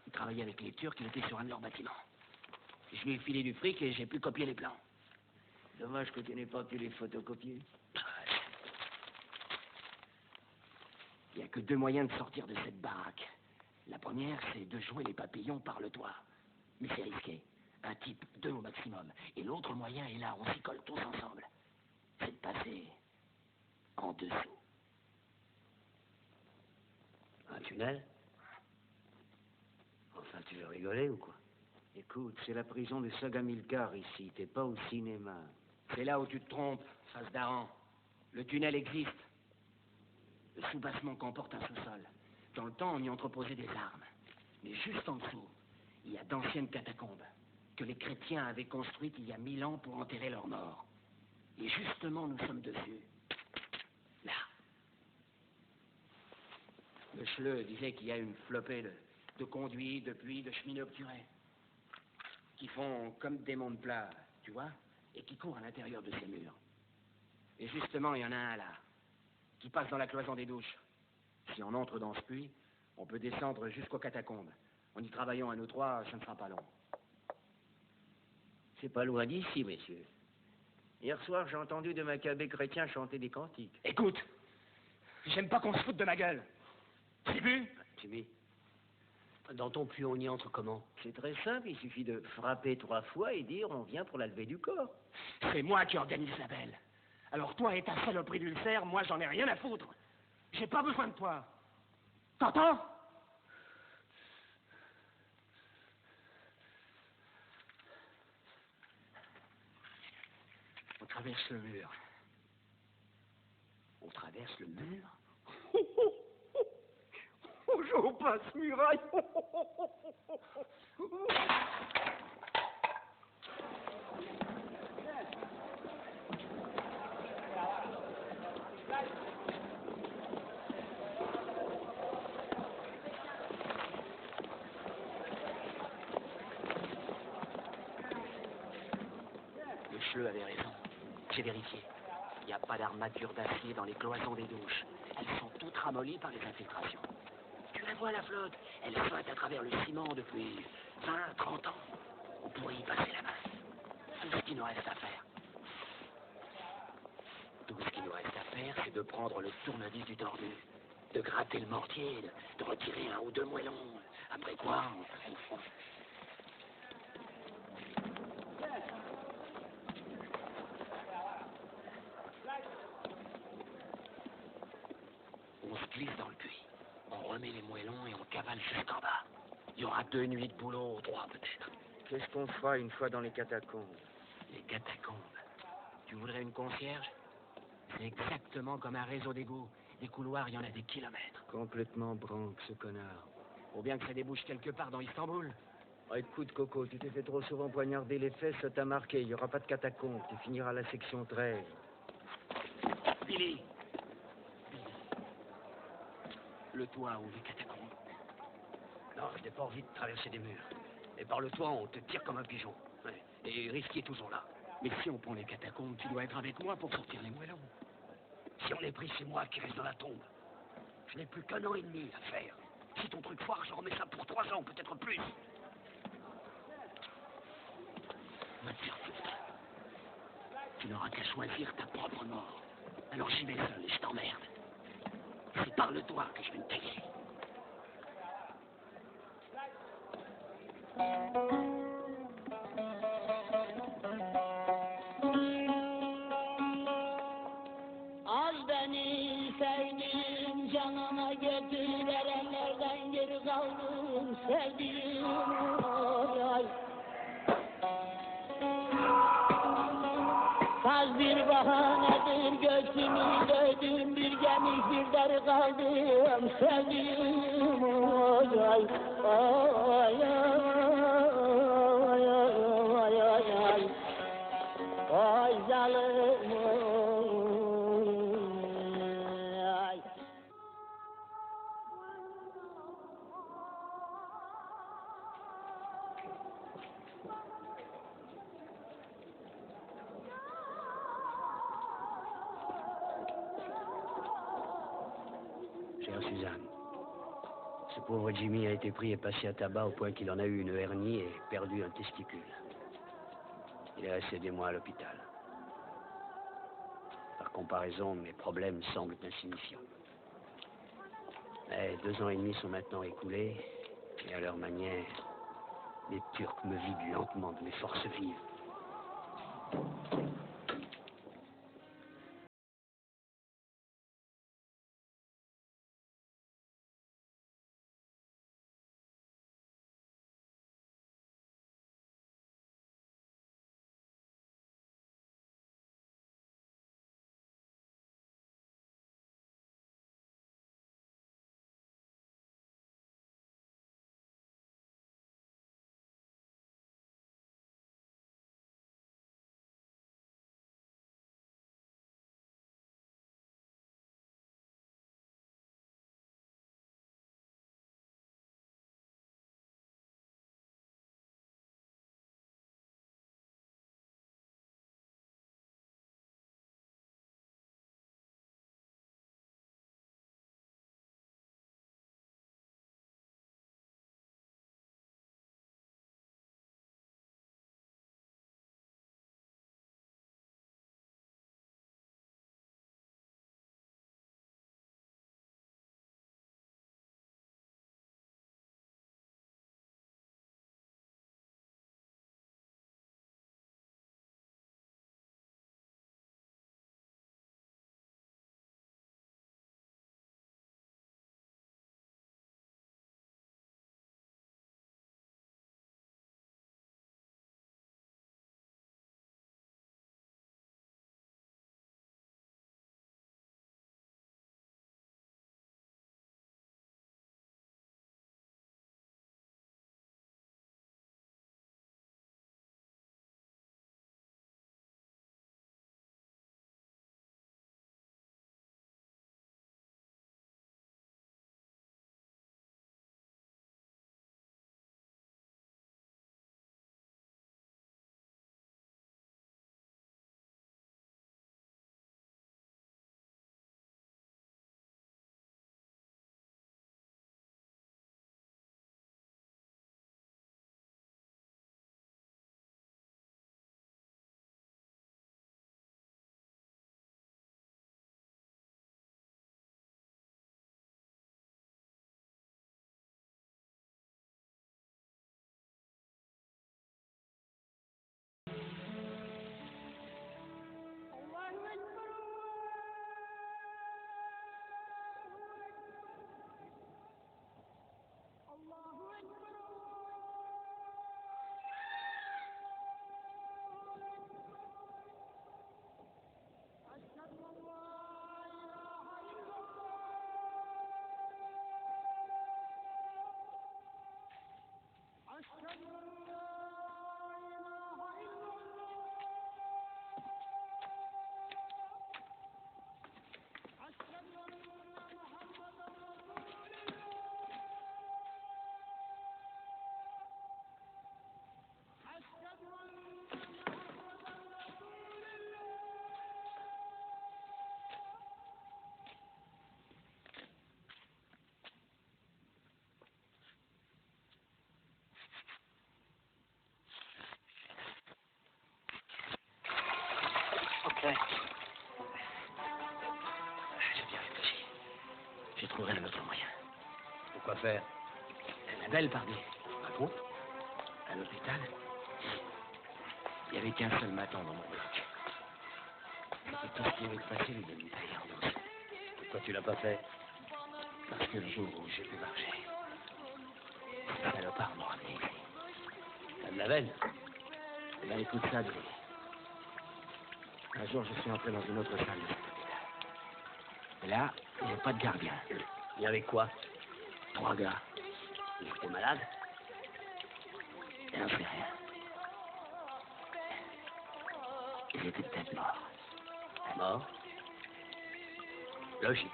Il travaillait avec les Turcs, il était sur un de leurs bâtiments. Je lui ai filé du fric et j'ai pu copier les plans. Dommage que tu n'aies pas pu les photocopier. Il n'y a que deux moyens de sortir de cette baraque. La première, c'est de jouer les papillons par le toit. Mais c'est risqué. Un type, deux au maximum. Et l'autre moyen est là, on s'y colle tous ensemble. C'est de passer en dessous. Un tunnel? Enfin, tu veux rigoler ou quoi? Écoute, c'est la prison des Sagamilcar ici, t'es pas au cinéma. C'est là où tu te trompes, face d'Aran. Le tunnel existe. Le soubassement comporte un sous-sol. Dans le temps, on y entreposait des armes. Mais juste en dessous, il y a d'anciennes catacombes que les chrétiens avaient construites il y a 1000 ans pour enterrer leurs morts. Et justement, nous sommes dessus. Là. Le Schleu disait qu'il y a une flopée de conduits, de puits, de cheminées obturées, qui font comme des monts plats, tu vois, et qui courent à l'intérieur de ces murs. Et justement, il y en a un là, qui passe dans la cloison des douches. Si on entre dans ce puits, on peut descendre jusqu'aux catacombes. En y travaillant à nous trois, ça ne sera pas long. C'est pas loin d'ici, messieurs. Hier soir, j'ai entendu de Maccabées chrétiens chanter des cantiques. Écoute, j'aime pas qu'on se foute de ma gueule. C'est vu? Jimmy, dans ton puits, on y entre comment? C'est très simple, il suffit de frapper 3 fois et dire on vient pour la levée du corps. C'est moi qui organise la belle. Alors toi et ta saloperie d'ulcère, moi j'en ai rien à foutre. J'ai pas besoin de toi. T'entends? On traverse le mur. On traverse le mur? On passe muraille. Le Schleu avait raison. J'ai vérifié. Il n'y a pas d'armature d'acier dans les cloisons des douches. Elles sont toutes ramollies par les infiltrations. Tu la vois, la flotte? Elle flotte à travers le ciment depuis 20, 30 ans. On pourrait y passer la masse. Tout ce qu'il nous reste à faire. Tout ce qu'il nous reste à faire, c'est de prendre le tournevis du tordu, de gratter le mortier, de retirer 1 ou 2 moellons. Après quoi, on se glisse dans le puits. On remet les moellons et on cavale jusqu'en bas. Il y aura 2 nuits de boulot, ou 3 peut-être. Qu'est-ce qu'on fera une fois dans les catacombes? Les catacombes. Tu voudrais une concierge? C'est exactement comme un réseau d'égouts. Les couloirs, il y en a des kilomètres. Complètement branque, ce connard. Faut bien que ça débouche quelque part dans Istanbul. Oh, écoute, Coco, tu t'es fait trop souvent poignarder les fesses, ça t'a marqué. Il n'y aura pas de catacombes. Tu finiras à la section 13. Billy. Le toit ou les catacombes? Non, je n'ai pas envie de traverser des murs. Et par le toit, on te tire comme un pigeon. Ouais. Et Risky est toujours là. Mais si on prend les catacombes, tu dois être avec moi pour sortir les moellons. Si on est pris, c'est moi qui reste dans la tombe. Je n'ai plus qu'1 an et demi à faire. Si ton truc foire, je remets ça pour 3 ans, peut-être plus. Va te faire foutre. Tu n'auras qu'à choisir ta propre mort. Alors j'y vais seul et je t'emmerde. C'est par le toit que je vais me tailler. Az beni sevdim canına götürenlerden geri kaldım sevdiğim oy. Saz bir bahanedir göğsümü dövdüm bir gemi bir deri kaldım sevdiğim oy. Oy oy oy oy oy oy. Oy zalim oy. Chère Suzanne, ce pauvre Jimmy a été pris et passé à tabac au point qu'il en a eu une hernie et perdu un testicule. Il est resté des mois à l'hôpital. Par comparaison, mes problèmes semblent insignifiants. Mais 2 ans et demi sont maintenant écoulés, et à leur manière, les Turcs me vident lentement de mes forces vives. fait. J'ai bien réfléchi. J'ai trouvé un autre moyen. Pourquoi faire? La belle, pardi. Ah bon? À l'hôpital, il n'y avait qu'un seul maton dans mon bloc. C'était tout ce qui avait facile de me tailler en os. Pourquoi tu l'as pas fait? Parce que le jour où j'ai pu marcher, ces salopards m'ont ramené ici. T'as de la veine? Eh bien, écoute ça, Billy. Un jour, je suis entré dans une autre salle de cet hôpital. Et là, il n'y avait pas de gardien. Il y avait quoi? 3 gars. Ils étaient malades? Et non, c'est rien. Ils étaient peut-être morts. Morts? Logique.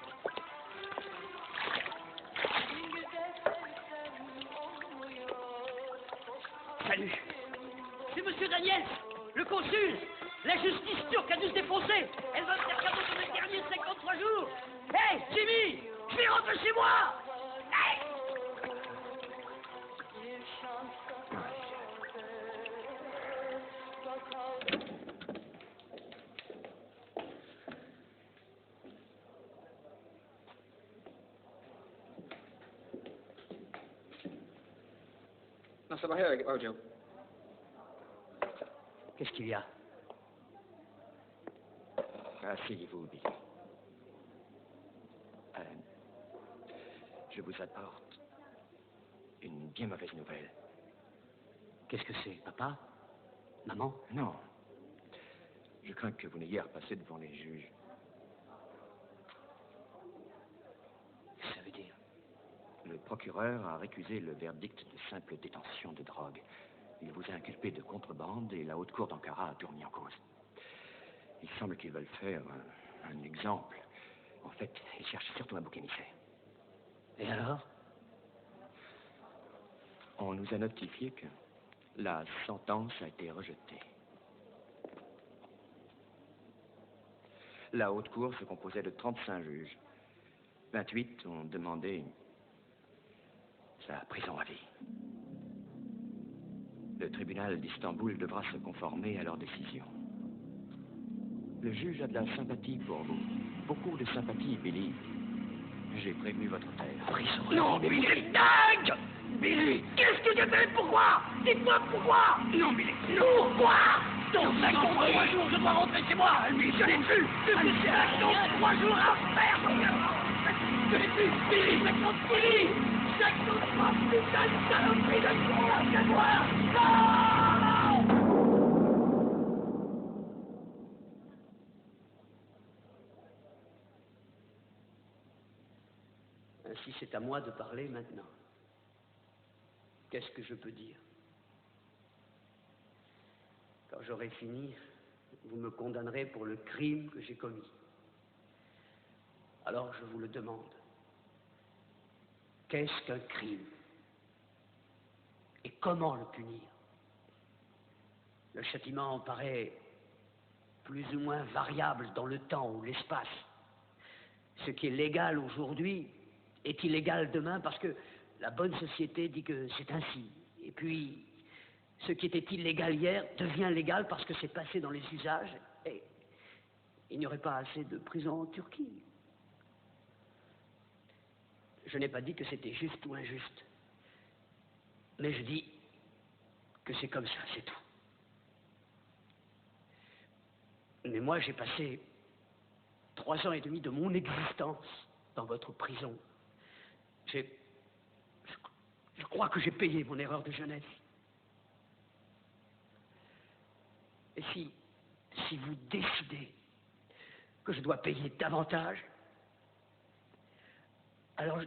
Salut. C'est Monsieur Daniels, le consul. La justice turque a dû se défoncer. Elle va me faire cadeau de mes derniers 53 jours. Hé, Jimmy, je vais rentrer chez moi. Hey. Qu'est-ce qu'il y a? Asseyez-vous, Billy. Je vous apporte une bien mauvaise nouvelle. Qu'est-ce que c'est, papa? Maman? Non. Je crains que vous n'ayez à repasser devant les juges. Ça veut dire? Le procureur a récusé le verdict de simple détention de drogue. Il vous a inculpé de contrebande et la haute cour d'Ankara a tout remis en cause. Il semble qu'ils veulent faire un exemple. En fait, ils cherchent surtout un bouc émissaire. Et alors? On nous a notifié que la sentence a été rejetée. La haute cour se composait de 35 juges. 28 ont demandé sa prison à vie. Le tribunal d'Istanbul devra se conformer à leur décision. Le juge a de la sympathie pour vous. Beaucoup de sympathie, Billy. J'ai prévenu votre père. Prison. Non, mais vous êtes dingue. Billy, qu'est-ce que j'ai fait? Pourquoi? Dites-moi pourquoi. Non, Billy. Non, pourquoi? Dans 53 jours, je dois rentrer chez moi. Mais je l'ai plus. Depuis ces actions, 3 jours à faire. Je l'ai plus. Billy, maintenant, Billy. 53 putain de saloperie de con, c'est moi. Non! Ainsi, c'est à moi de parler maintenant. Qu'est-ce que je peux dire? Quand j'aurai fini, vous me condamnerez pour le crime que j'ai commis. Alors je vous le demande. Qu'est-ce qu'un crime? Et comment le punir? Le châtiment paraît plus ou moins variable dans le temps ou l'espace. Ce qui est légal aujourd'hui est illégal demain parce que la bonne société dit que c'est ainsi. Et puis, ce qui était illégal hier devient légal parce que c'est passé dans les usages. Et il n'y aurait pas assez de prisons en Turquie. Je n'ai pas dit que c'était juste ou injuste. Mais je dis que c'est comme ça, c'est tout. Mais moi, j'ai passé 3 ans et demi de mon existence dans votre prison. Je crois que j'ai payé mon erreur de jeunesse. Et si vous décidez que je dois payer davantage, alors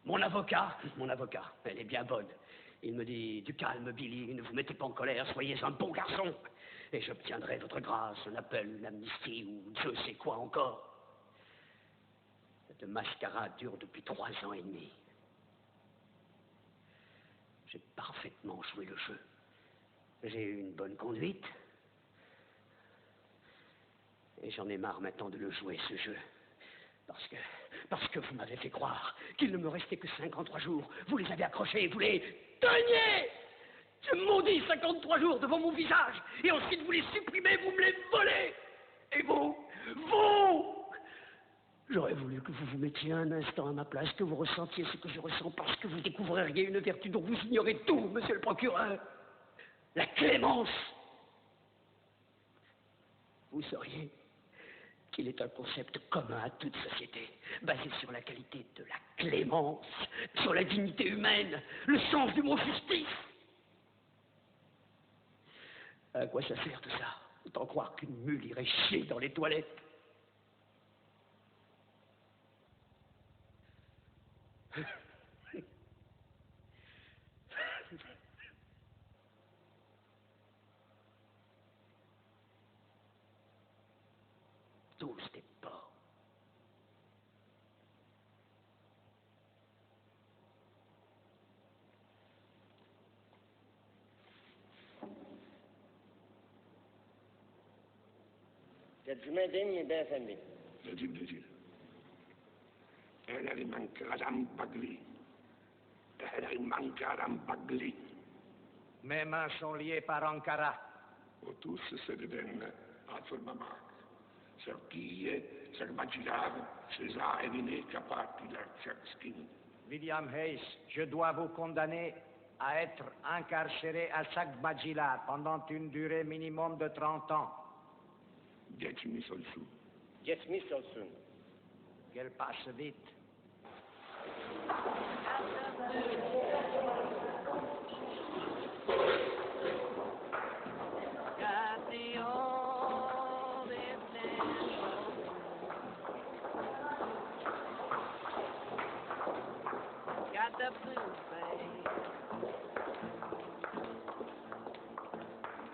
Mon avocat, elle est bien bonne. Il me dit, du calme, Billy, ne vous mettez pas en colère, soyez un bon garçon. Et j'obtiendrai votre grâce, un appel, une amnistie, ou Dieu sait quoi encore. Cette mascarade dure depuis 3 ans et demi. J'ai parfaitement joué le jeu. J'ai eu une bonne conduite. Et j'en ai marre maintenant de le jouer, ce jeu. Parce que vous m'avez fait croire qu'il ne me restait que 53 jours. Vous les avez accrochés, vous les teniez. Ce maudit 53 jours devant mon visage. Et ensuite vous les supprimez, vous me les volez. Et vous, j'aurais voulu que vous vous mettiez un instant à ma place, que vous ressentiez ce que je ressens, parce que vous découvririez une vertu dont vous ignorez tout, monsieur le procureur. La clémence. Vous sauriez qu'il est un concept commun à toute société, basé sur la qualité de la clémence, sur la dignité humaine, le sens du mot justice. À quoi ça sert tout ça? Autant croire qu'une mule irait chier dans les toilettes. Tous des porcs. ترجمة ديني بيه فندم. نجيب أنا المنكرم بقلي أنا المنكرم بقلي. Mes mains sont liées par Ankara. وتوس سردن عطر مماك سرقية سرمجلاب سزا إبني كبارتي لارتشكسكين. William Hayes, je dois vous condamner à être incarcéré à Saghbadjila pendant une durée minimum de 30 ans. Geçmiş olsun. Geçmiş olsun. Qu'elle passe vite. Got the oldest got the blues, babe.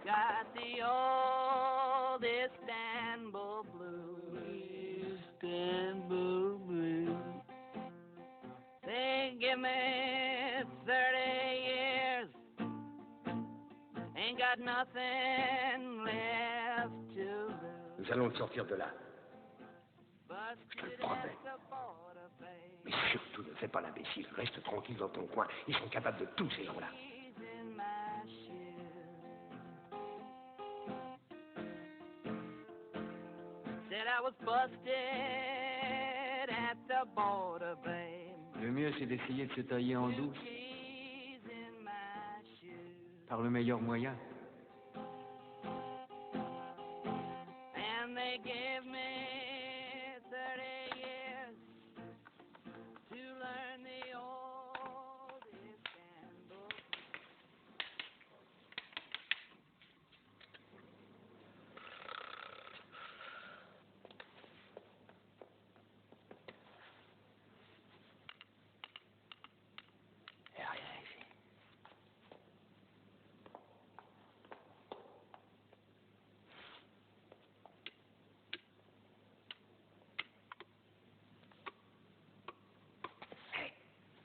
Got the old Istanbul blues. Istanbul blues. They give me 30 years. Ain't got nothing left to lose. Nous allons le sortir de là. Je te le promets. Mais surtout, ne fais pas l'imbécile. Reste tranquille dans ton coin. Ils sont capables de tous ces gens-là. Said I was busted at the border, babe. Le mieux, c'est d'essayer de se tailler en douce. Par le meilleur moyen. And they gave me 30 years to learn the old Istanbul.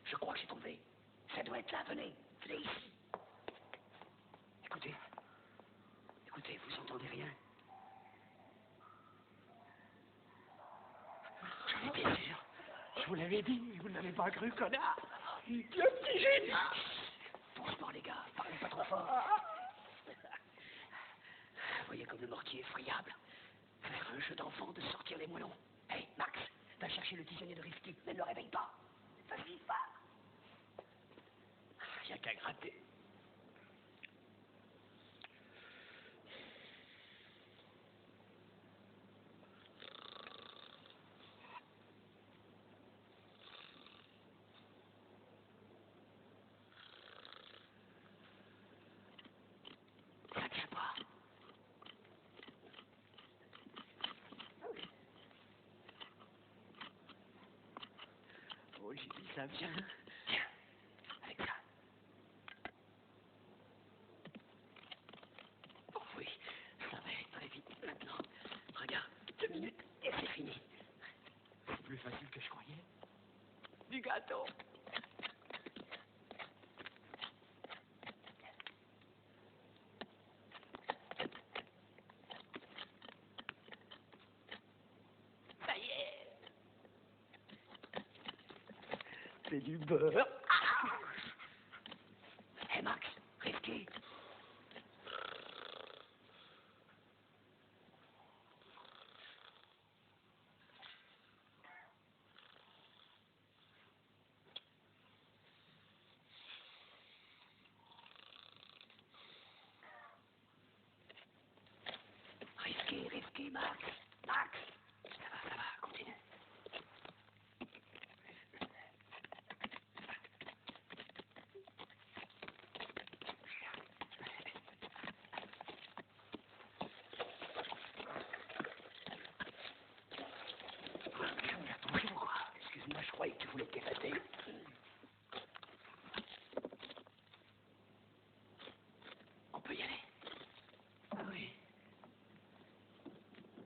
Je crois que j'ai trouvé. Ça doit être là, venez. Venez ici. Écoutez. Écoutez, vous entendez rien? J'en étais sûr. Je vous l'avais dit, vous ne l'avez pas cru, connard. Le petit génie. Doucement, les gars, parlez pas trop fort. Voyez comme le mortier est friable. Faire un jeu d'enfant de sortir les moellons. Hé, Max, va chercher le tisonnier de Rifki. Ne le réveille pas. Vas-y, va. Il n'y a qu'à gratter. Ça tient pas. Oh, j'ai dit ça vient. Tiens, avec ça. Oh oui, ça va être très vite maintenant. Regarde, 2 minutes et c'est fini. C'est plus facile que je croyais. Du gâteau. Ça y est. c'est du beurre. Hé Max, risqué. Risqué, Max. Max. Ça va, continue. Bonjour. Excuse-moi, je croyais que tu voulais t'évader. On peut y aller. Ah oui.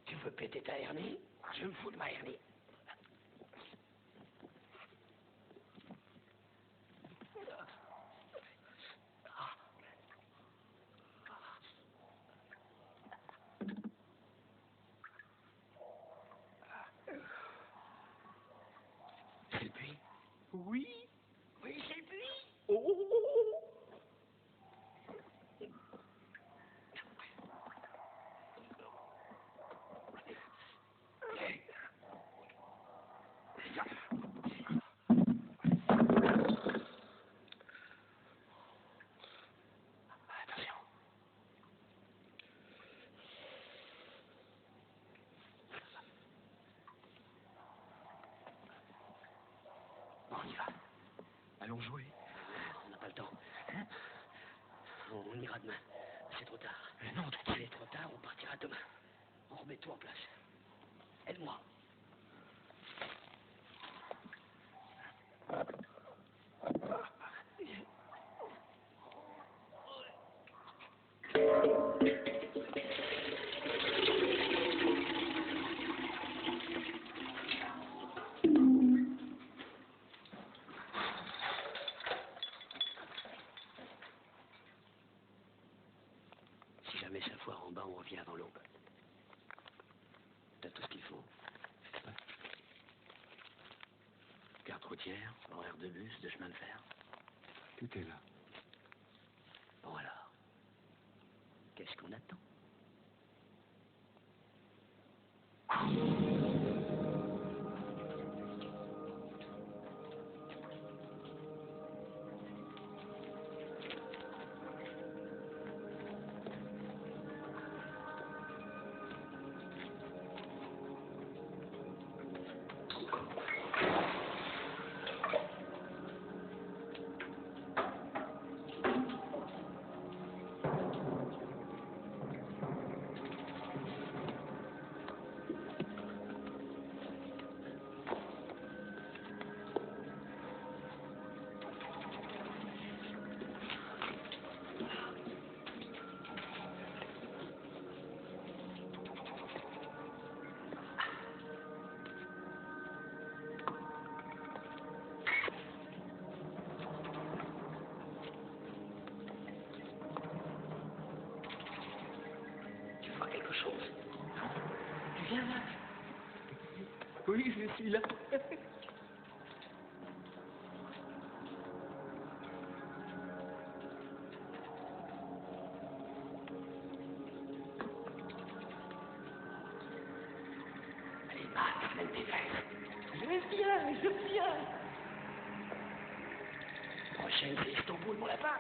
Tu veux péter ta hernie? Je me fous de ma hernie. C'est le puits? Oui. Oui, c'est le puits. Oh. Attention. Bon, on y va. Allons jouer. On n'a pas le temps. Hein? On ira demain. C'est trop tard. Mais non, il est trop tard, on partira demain. On remet tout en place. Aide-moi. Si jamais ça foire en bas, on revient avant l'aube. T'as tout ce qu'il faut. Carte routière, horaire de bus, de chemin de fer. Tout est là. Bon alors, qu'est-ce qu'on attend? Tu vois quelque chose? Tu viens là? Oui, je suis là. Allez, Max, lève tes fesses. Je viens. Prochaine, c'est Istanbul, mon lapin.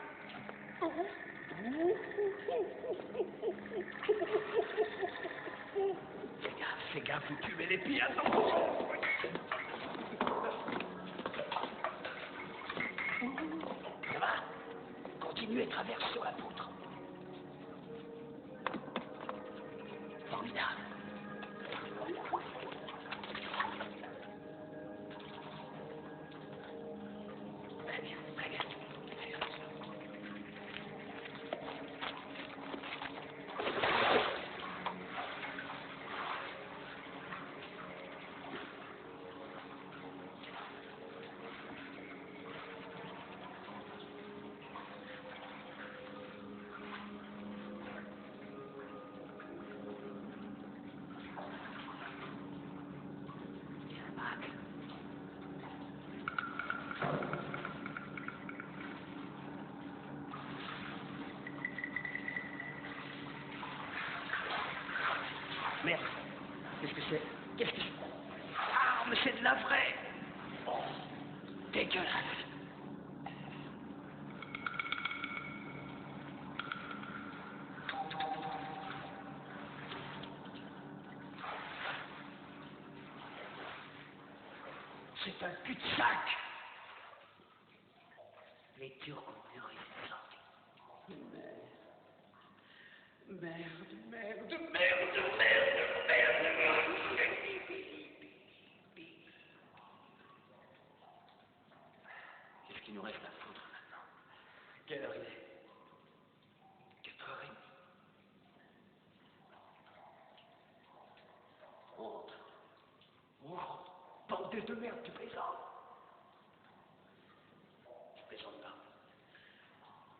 Fais gaffe où tu mets les pieds, attention. Ça va? Continue et traverse sur la poutre. Formidable. Très bien, très bien. Qu'est-ce que c'est? Ah, mais c'est de la vraie. Oh, dégueulasse. C'est un cul-de-sac. Les Turcs ont mûri cette sortie. Merde. Qu'est-ce qu'il nous reste à foutre maintenant? Quelle heure il est? 4h30. On rentre. Bande de merde, tu plaisantes? Je plaisante pas.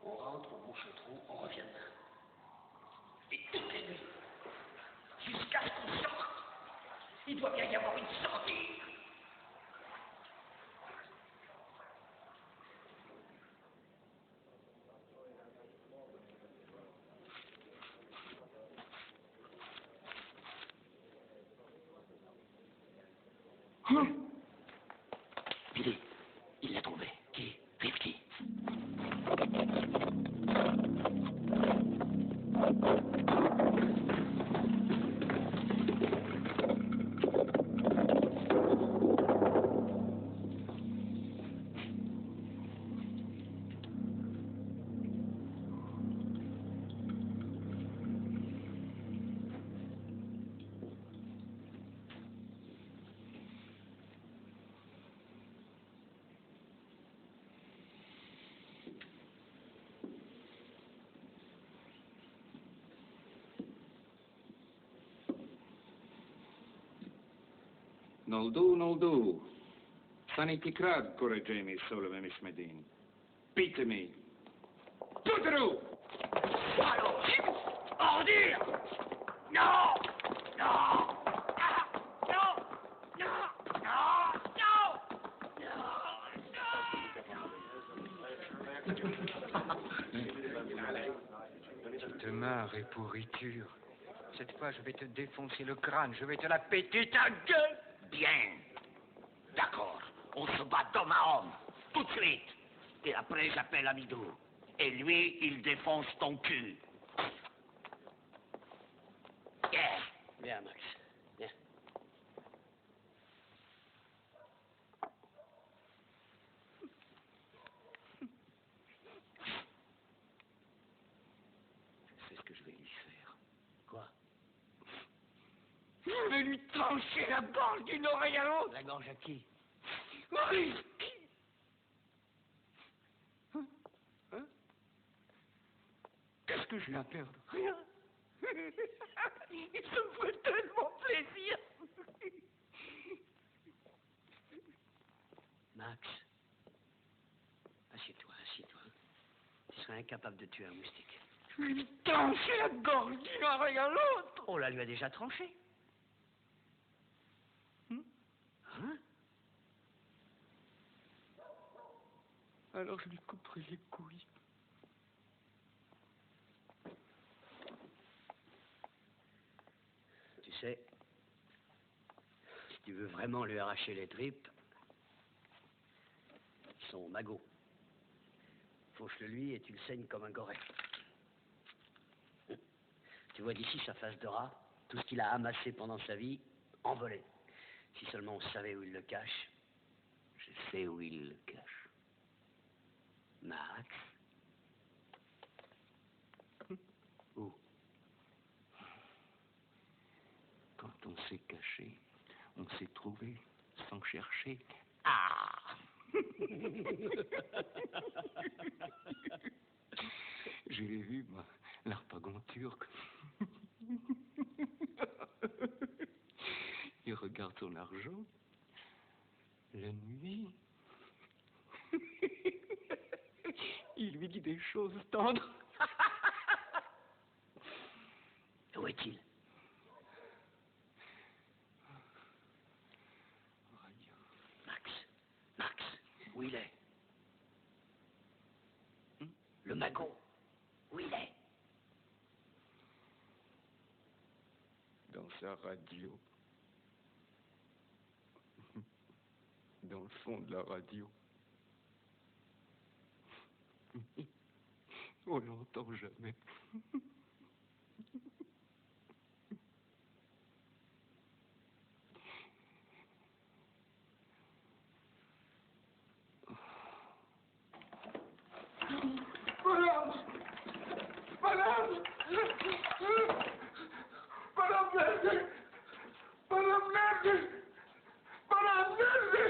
On rentre, on bouche le trou, on revient demain. Et toutes les nuits, jusqu'à ce qu'on sorte, il doit bien y avoir une sortie. Billy, il l'a trouvé. Qui? Rifki. Noldu. Sanity Krad, correggeimi, Solomon Miss Medin. Pitemi. Tutru! Allô, ordure! Non! Tu te marres et pourriture. Cette fois, je vais te défoncer le crâne, je vais te la péter ta gueule! Bien. D'accord. On se bat d'homme à homme. Tout de suite. Et après, j'appelle Amidou. Et lui, il défonce ton cul. Yeah. Viens, Max. Viens. C'est ce que je vais lui faire. Quoi? Je vais lui trancher la gorge d'une oreille à l'autre. La gorge à qui? Rifki. Qu'est-ce que j'ai à perdre? Rien. Il se me ferait tellement plaisir. Max, assieds-toi. Tu serais incapable de tuer un moustique. Je vais lui trancher la gorge d'une oreille à l'autre. On la lui a déjà tranché. Hein? Alors je lui couperai les couilles. Tu sais, si tu veux vraiment lui arracher les tripes, son magot. Fauche-le lui et tu le saignes comme un goret. Tu vois d'ici sa face de rat, tout ce qu'il a amassé pendant sa vie, envolé. Si seulement on savait où il le cache. Je sais où il le cache. Max. Où? Quand on s'est caché, on s'est trouvé sans chercher. Ah! Je l'ai vu, moi, l'harpagon turc. Il regarde son argent. La nuit. Il lui dit des choses tendres. Où est-il? Max, où il est? Le magot, où il est? Dans sa radio. le fond de la radio. On l'entend jamais. Madame! Madame! Madame Verdi! Madame Verdi! Madame Verdi!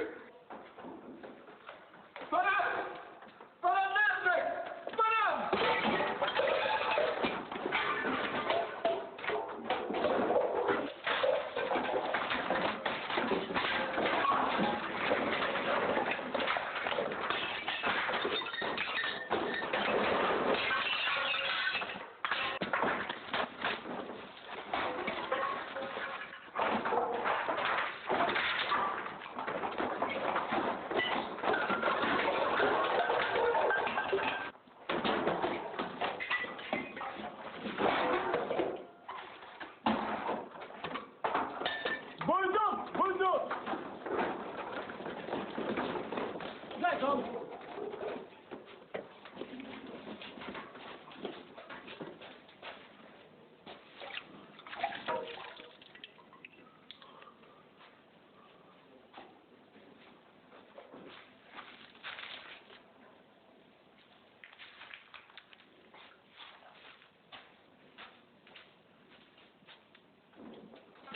Madame! Madame Verdi! Madame!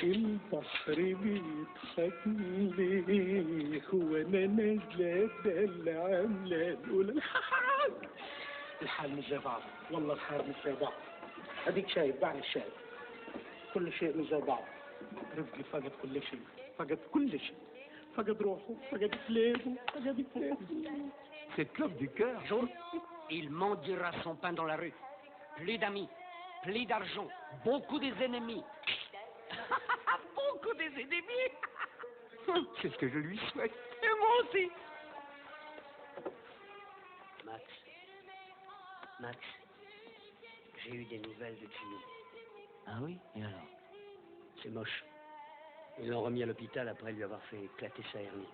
البحر بيضحك ليه وانا نازله دلع عامله نقول الحال مش زي بعض، والله الحال مش زي بعض. اديك شايف بعد الشايف كل شيء مش زي بعض. رفقي فقد كل شيء، فقد كل شيء، فقد روحه، فقد كلابه، فقد كلابه. C'est l'homme du cœur. Il mendiera son pain dans la rue. Plus d'amis, plus d'argent, beaucoup des ennemis. Beaucoup des ennemis. C'est ce que je lui souhaite. Et moi aussi. Max, j'ai eu des nouvelles de Jimmy. Ah oui? Et alors? C'est moche. Ils l'ont remis à l'hôpital après lui avoir fait éclater sa hernie.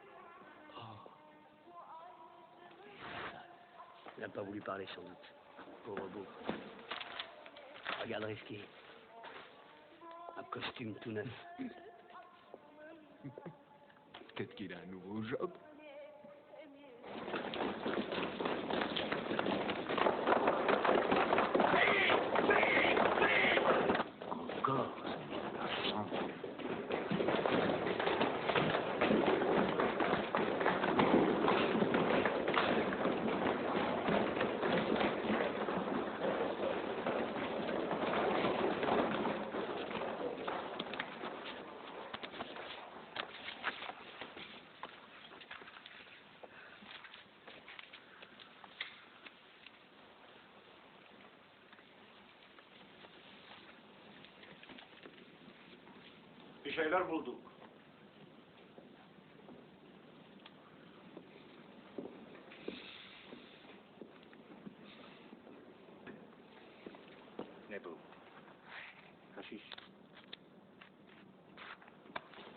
Il n'a pas voulu parler sans doute. Pauvre beau. Regarde risqué. Un costume tout neuf. Peut-être qu'il a un nouveau job. Encore, Bir şeyler bulduk. Ne bu? Haşiş.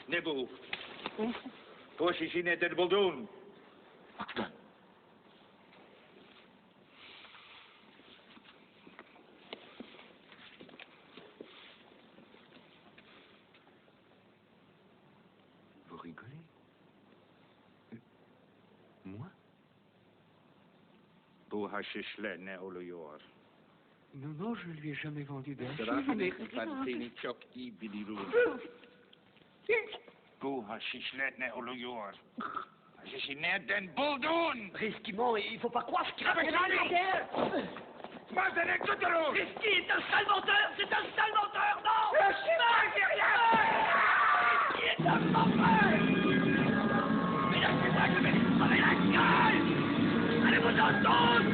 Ne bu? Bu şişi nedir buldun? Vous rigolez? Moi? Bu haşişle ne oluyor? Non, non, je lui ai jamais vendu de hashish. Sırasını kısaltını çok iyi biliyorum. Bu haşişle ne oluyor? Haşişi nereden buldun? Risquement, il faut pas croire ce qu'il raconte. Mazene tutulun! Risky est un sale menteur! C'est un sale menteur! Non! Je suis pas Risky est un menteur! Mais laissez-moi, je vais lui crever la gueule! Allez-vous-en tous!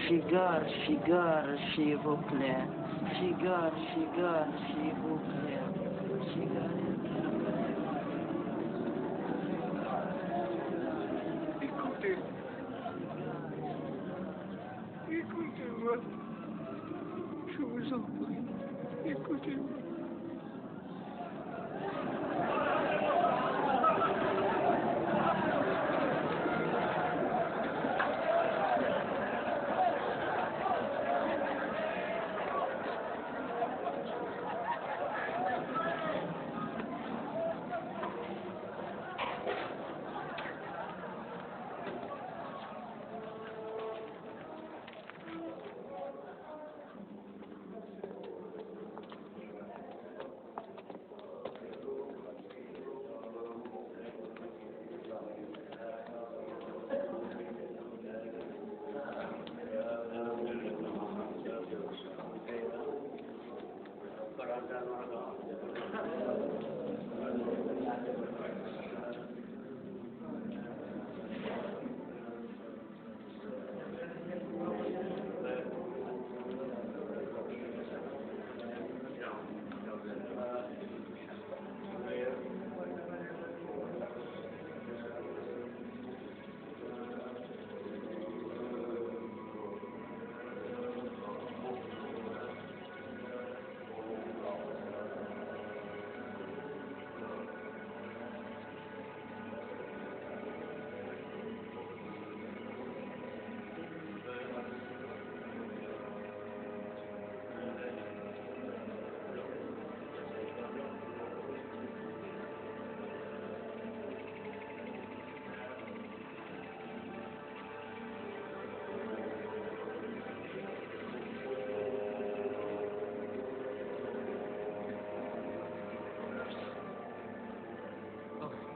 Cigare, cigare, s'il vous plaît. Cigare, cigare, s'il vous plaît. Cigarette. Écoutez. Écoutez-moi. Je vous en prie. Écoutez-moi.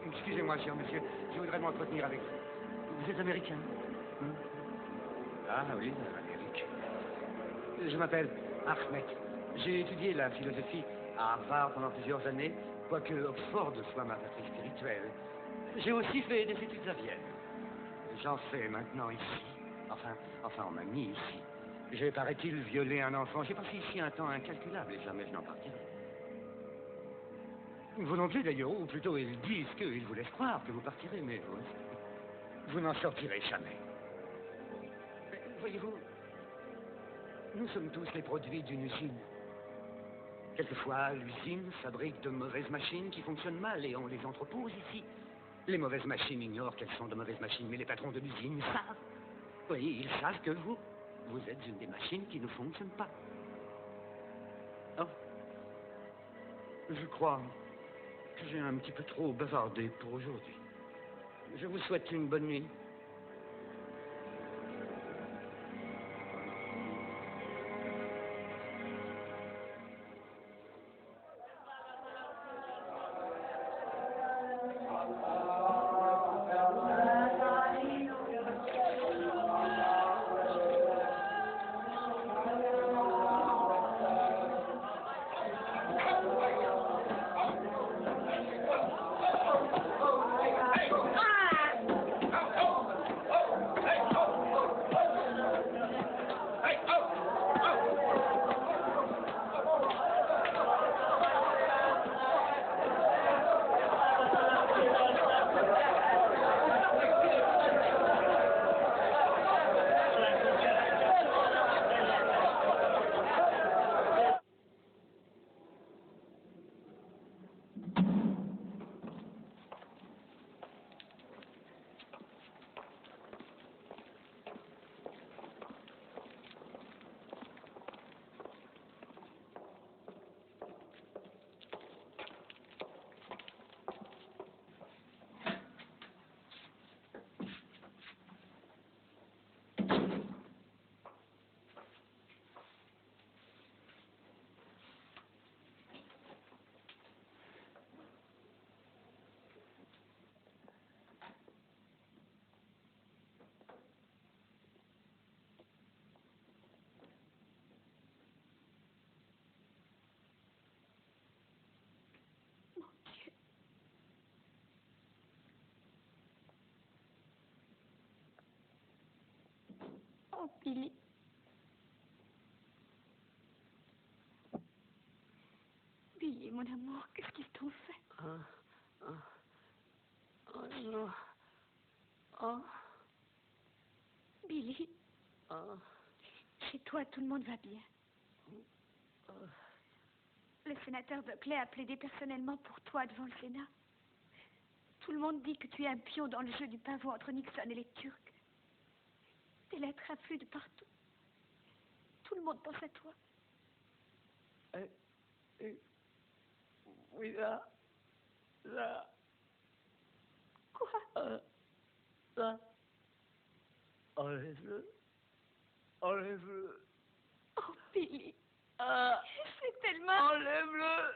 Excusez-moi, cher monsieur, je voudrais m'entretenir avec vous. Vous êtes américain? Ah oui, Amérique. Je m'appelle Ahmed. J'ai étudié la philosophie à Harvard pendant plusieurs années, quoique Oxford soit ma patrie spirituelle. J'ai aussi fait des études à Vienne. J'en fais maintenant ici. Enfin, on m'a mis ici. J'ai, paraît-il, violé un enfant. J'ai passé ici un temps incalculable et jamais je n'en partirai. Vous non plus d'ailleurs, ou plutôt ils disent qu'ils vous laissent croire que vous partirez, mais vous n'en sortirez jamais. Mais, voyez-vous, nous sommes tous les produits d'une usine. Quelquefois, l'usine fabrique de mauvaises machines qui fonctionnent mal et on les entrepose ici. Les mauvaises machines ignorent qu'elles sont de mauvaises machines, mais les patrons de l'usine savent. Oui, ils savent que vous êtes une des machines qui ne fonctionne pas. Oh, je crois que j'ai un petit peu trop bavardé pour aujourd'hui. Je vous souhaite une bonne nuit. Oh, Billy. Billy, mon amour, qu'est-ce qu'ils t'ont fait? Oh non. Oh. Billy. Oh. Chez toi, tout le monde va bien. Oh. Le sénateur Buckley a plaidé personnellement pour toi devant le Sénat. Tout le monde dit que tu es un pion dans le jeu du pavot entre Nixon et les Turcs. Tes lettres affluent de partout. Tout le monde pense à toi. Oui, là. Quoi? Là. Enlève-le. Enlève-le. Oh, Billy. Ah. C'est tellement... Enlève-le.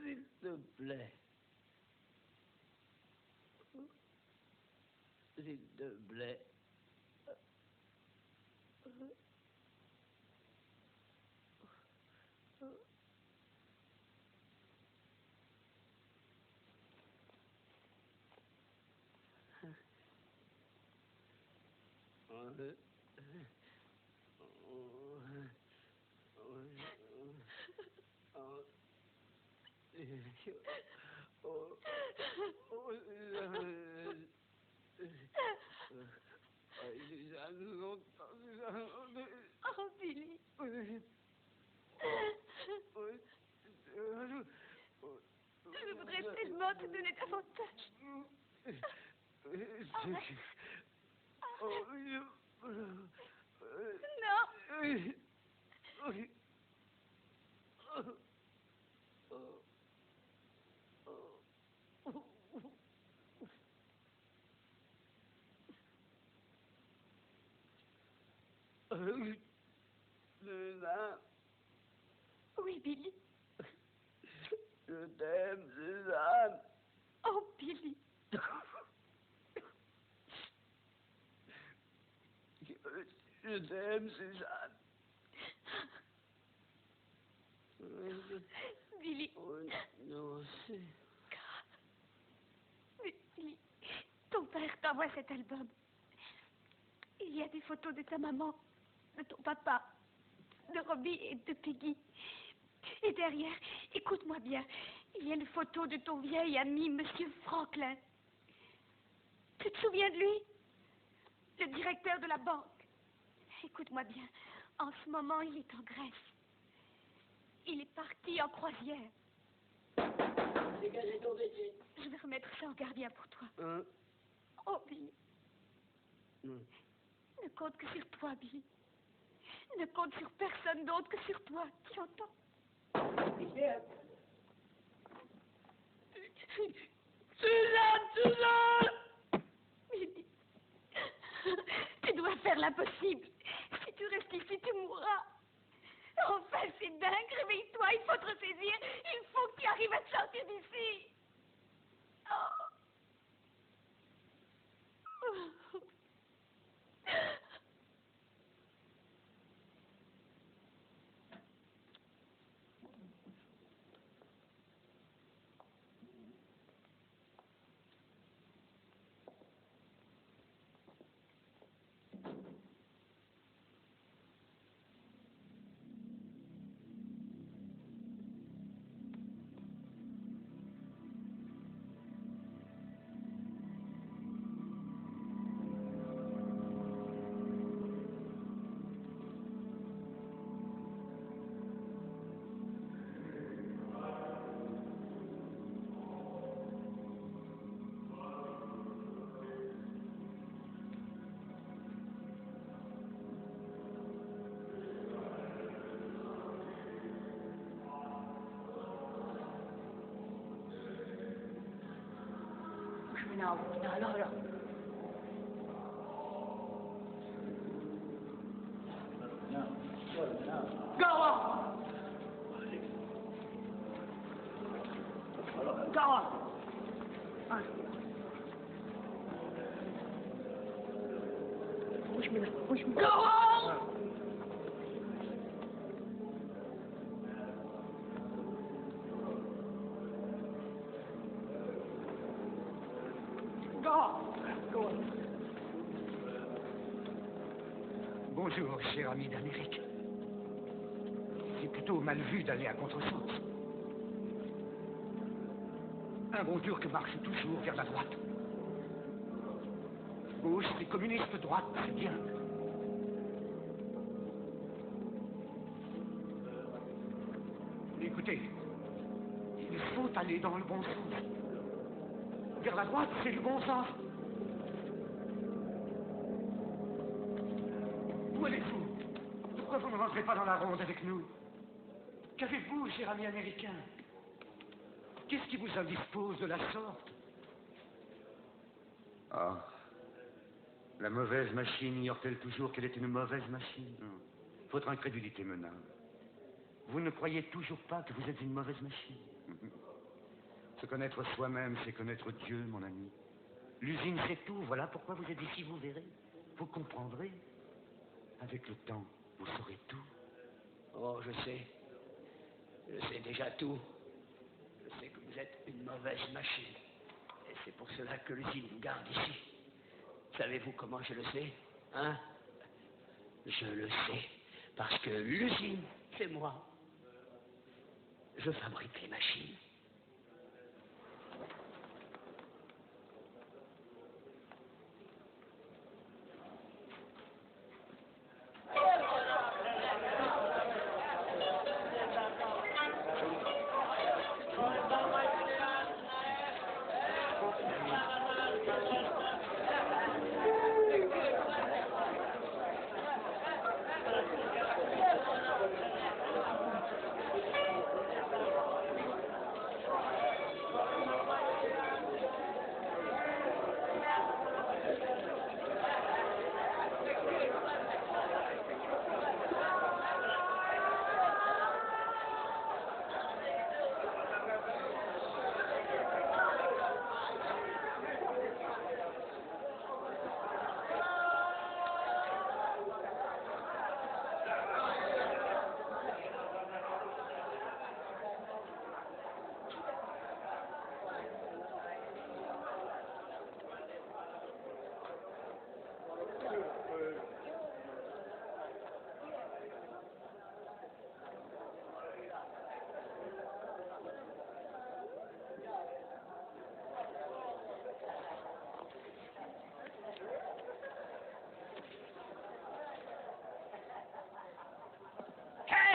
S'il te plaît. S'il te plaît. Oh, Billy. Je voudrais tellement te donner davantage. Oui, Billy. Je t'aime, Suzanne. Oh, Billy. Je t'aime, Suzanne. Billy. Oh, non, c'est... Mais, Billy, ton père t'envoie cet album. Il y a des photos de ta maman, de ton papa, de Robbie et de Peggy. Et derrière, écoute-moi bien, Il y a une photo de ton vieil ami, Monsieur Franklin. Tu te souviens de lui? Le directeur de la banque. Écoute-moi bien. En ce moment, il est en Grèce. Il est parti en croisière. Dégagez ton métier. Je vais remettre ça au gardien pour toi. Oh, Billy. Ne compte que sur toi, Billy. Ne compte sur personne d'autre que sur toi. Tu entends? Suzanne! Billy, tu dois faire l'impossible. Si tu restes ici, tu mourras. Enfin, c'est dingue. Réveille-toi, il faut te ressaisir. Il faut que tu arrives à te sortir d'ici. Oh. Now, no. Go on! Go on! Push me. Go on! Bonjour, cher ami d'Amérique. C'est plutôt mal vu d'aller à contresens. Un bon Turc marche toujours vers la droite. Gauche, c'est communiste, droite, c'est bien. Écoutez, il faut aller dans le bon sens. Vers la droite, c'est le bon sens. Où allez-vous? Pourquoi vous ne rentrez pas dans la ronde avec nous? Qu'avez-vous, cher ami américain? Qu'est-ce qui vous indispose de la sorte? Ah, la mauvaise machine ignore-t-elle toujours qu'elle est une mauvaise machine? Votre incrédulité me nave. Vous ne croyez toujours pas que vous êtes une mauvaise machine? Se connaître soi-même, c'est connaître Dieu, mon ami. L'usine, c'est tout. Voilà pourquoi vous êtes ici, vous verrez. Vous comprendrez. Avec le temps, vous saurez tout. Oh, je sais. Je sais déjà tout. Je sais que vous êtes une mauvaise machine. Et c'est pour cela que l'usine vous garde ici. Savez-vous comment je le sais? Hein? Je le sais. Parce que l'usine, c'est moi. Je fabrique les machines.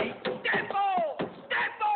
Hey, tempo! Tempo!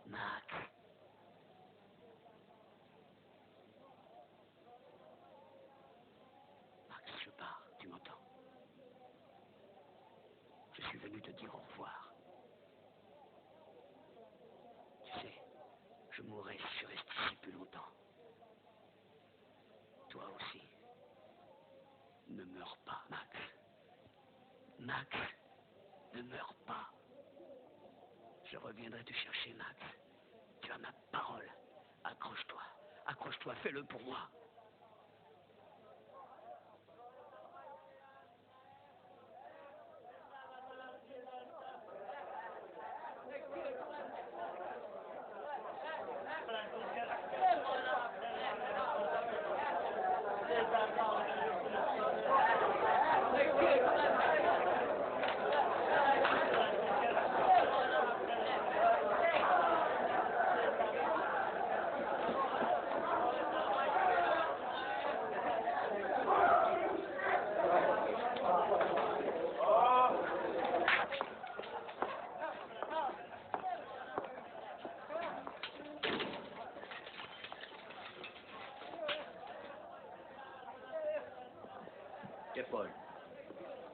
Max. Max, je pars, tu m'entends? Je suis venu te dire au revoir. Tu sais, je mourrais si je reste ici plus longtemps. Toi aussi. Ne meurs pas, Max. Max, ne meurs pas. Je reviendrai te chercher, Max. Tu as ma parole. Accroche-toi. Accroche-toi, fais-le pour moi.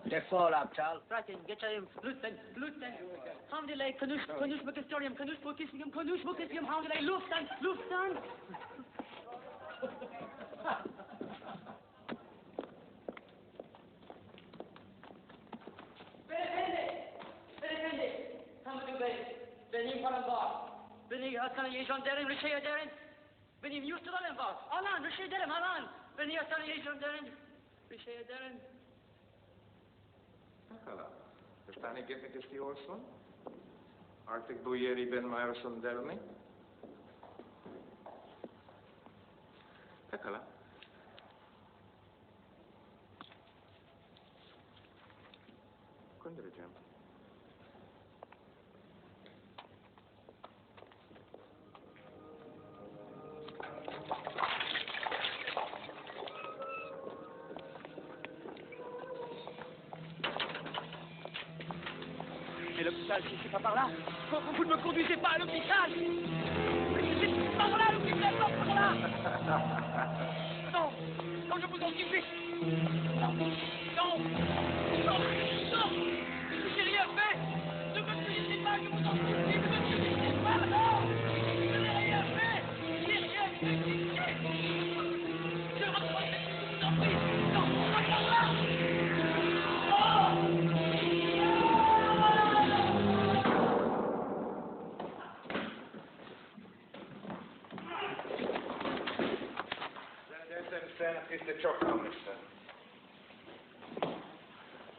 Defol, Abtal. Pratin, geçeyim, lütfen, lütfen. Hamdülillah, konuşmak istiyorum, konuşmak istiyorum, hamdülillah, lütfen. Beyefendi, Hamdülillah Bey, benim param var. Beni hastaneye gönderin, bir şey ederim. Benim yurtlarım var. Alan, bir şey ederim, alan. Beni hastaneye gönderin, bir şey ederim. Pekala. Verstaan ik even eens die oorslon? Artık bu yeri benim arasım der mi? Pekala. Göndereceğim. Mais l'hôpital, c'est pas par là. Vous ne me conduisez pas à l'hôpital. C'est par là, l'hôpital, pas par là. Non, non, je vous en supplie. Non, non, non, non. J'ai rien fait. Ne me tuez pas, je vous en supplie. Ne me tuez pas, non. Je n'ai rien fait. J'ai rien fait. Je reprends, je vous en prie. Non, pas par là. Is de chokkamista.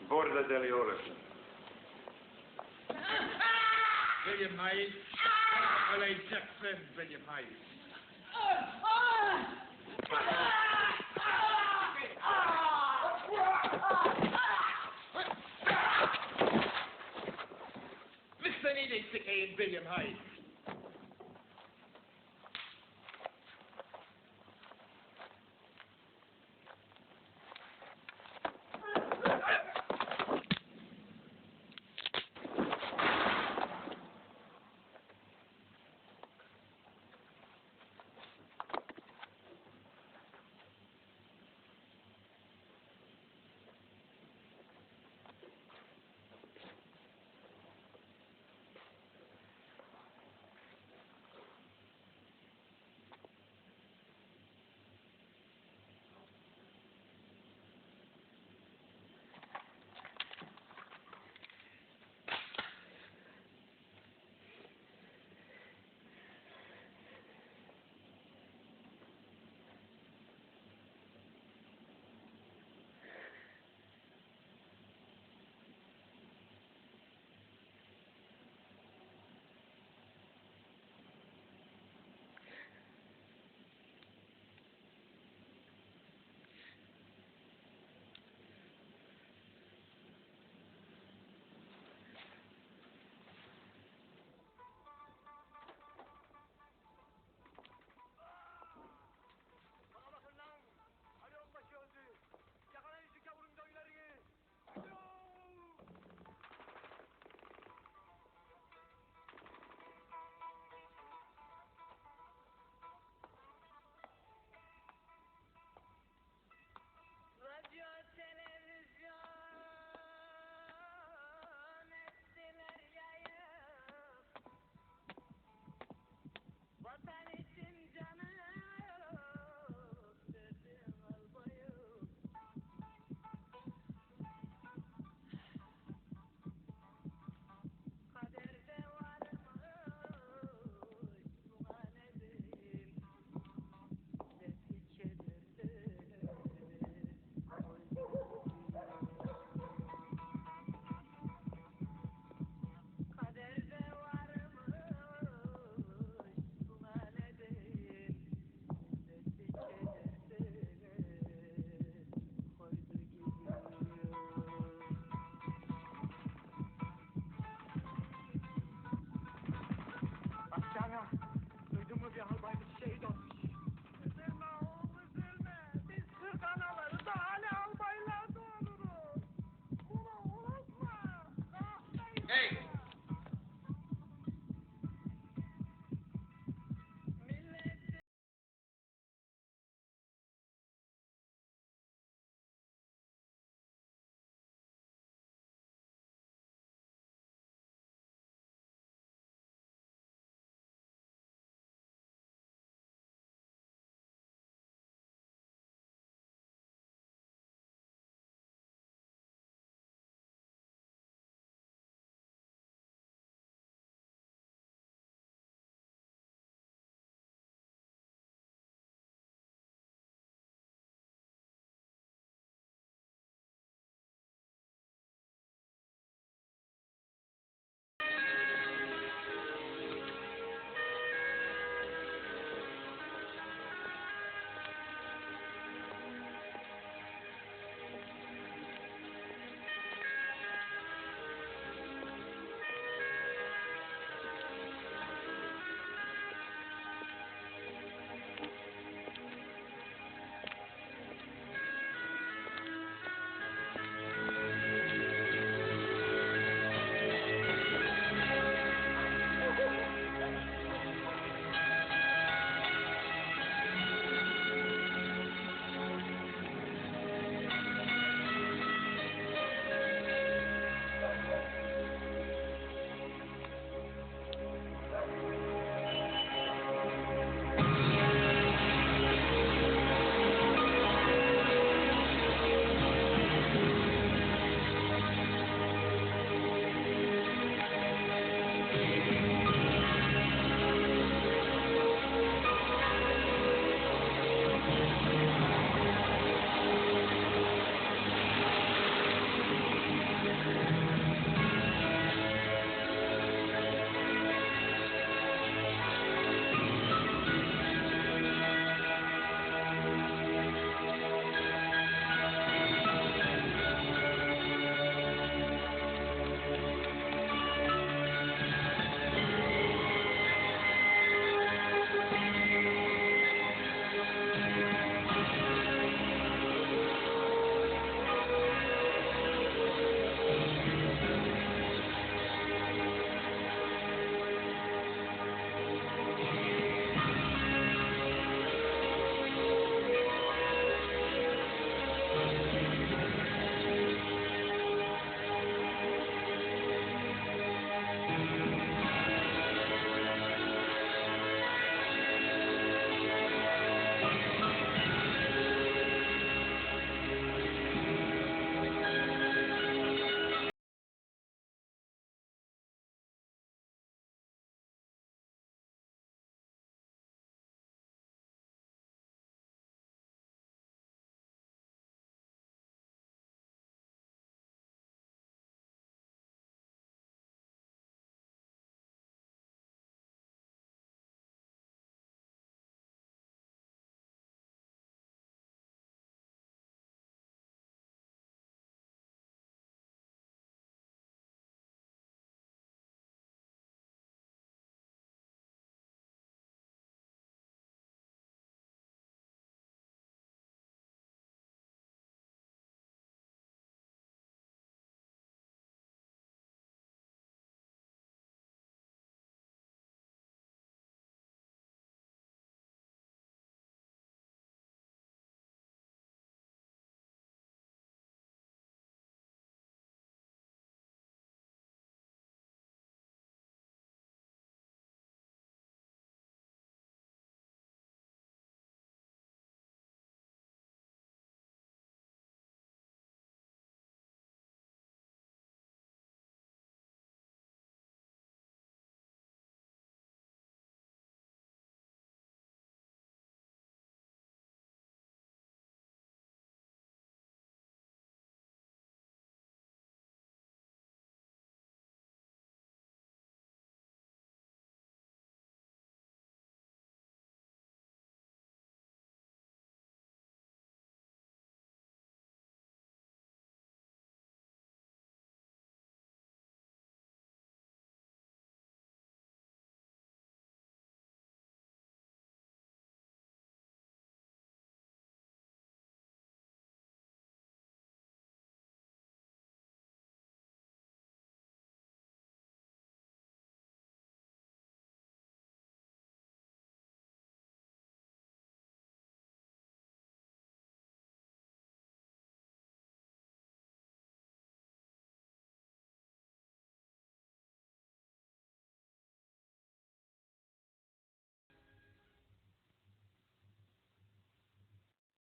Borda degli Orison. William Hayes. L.A. Jackson, William Hayes. Listen in, William Hayes.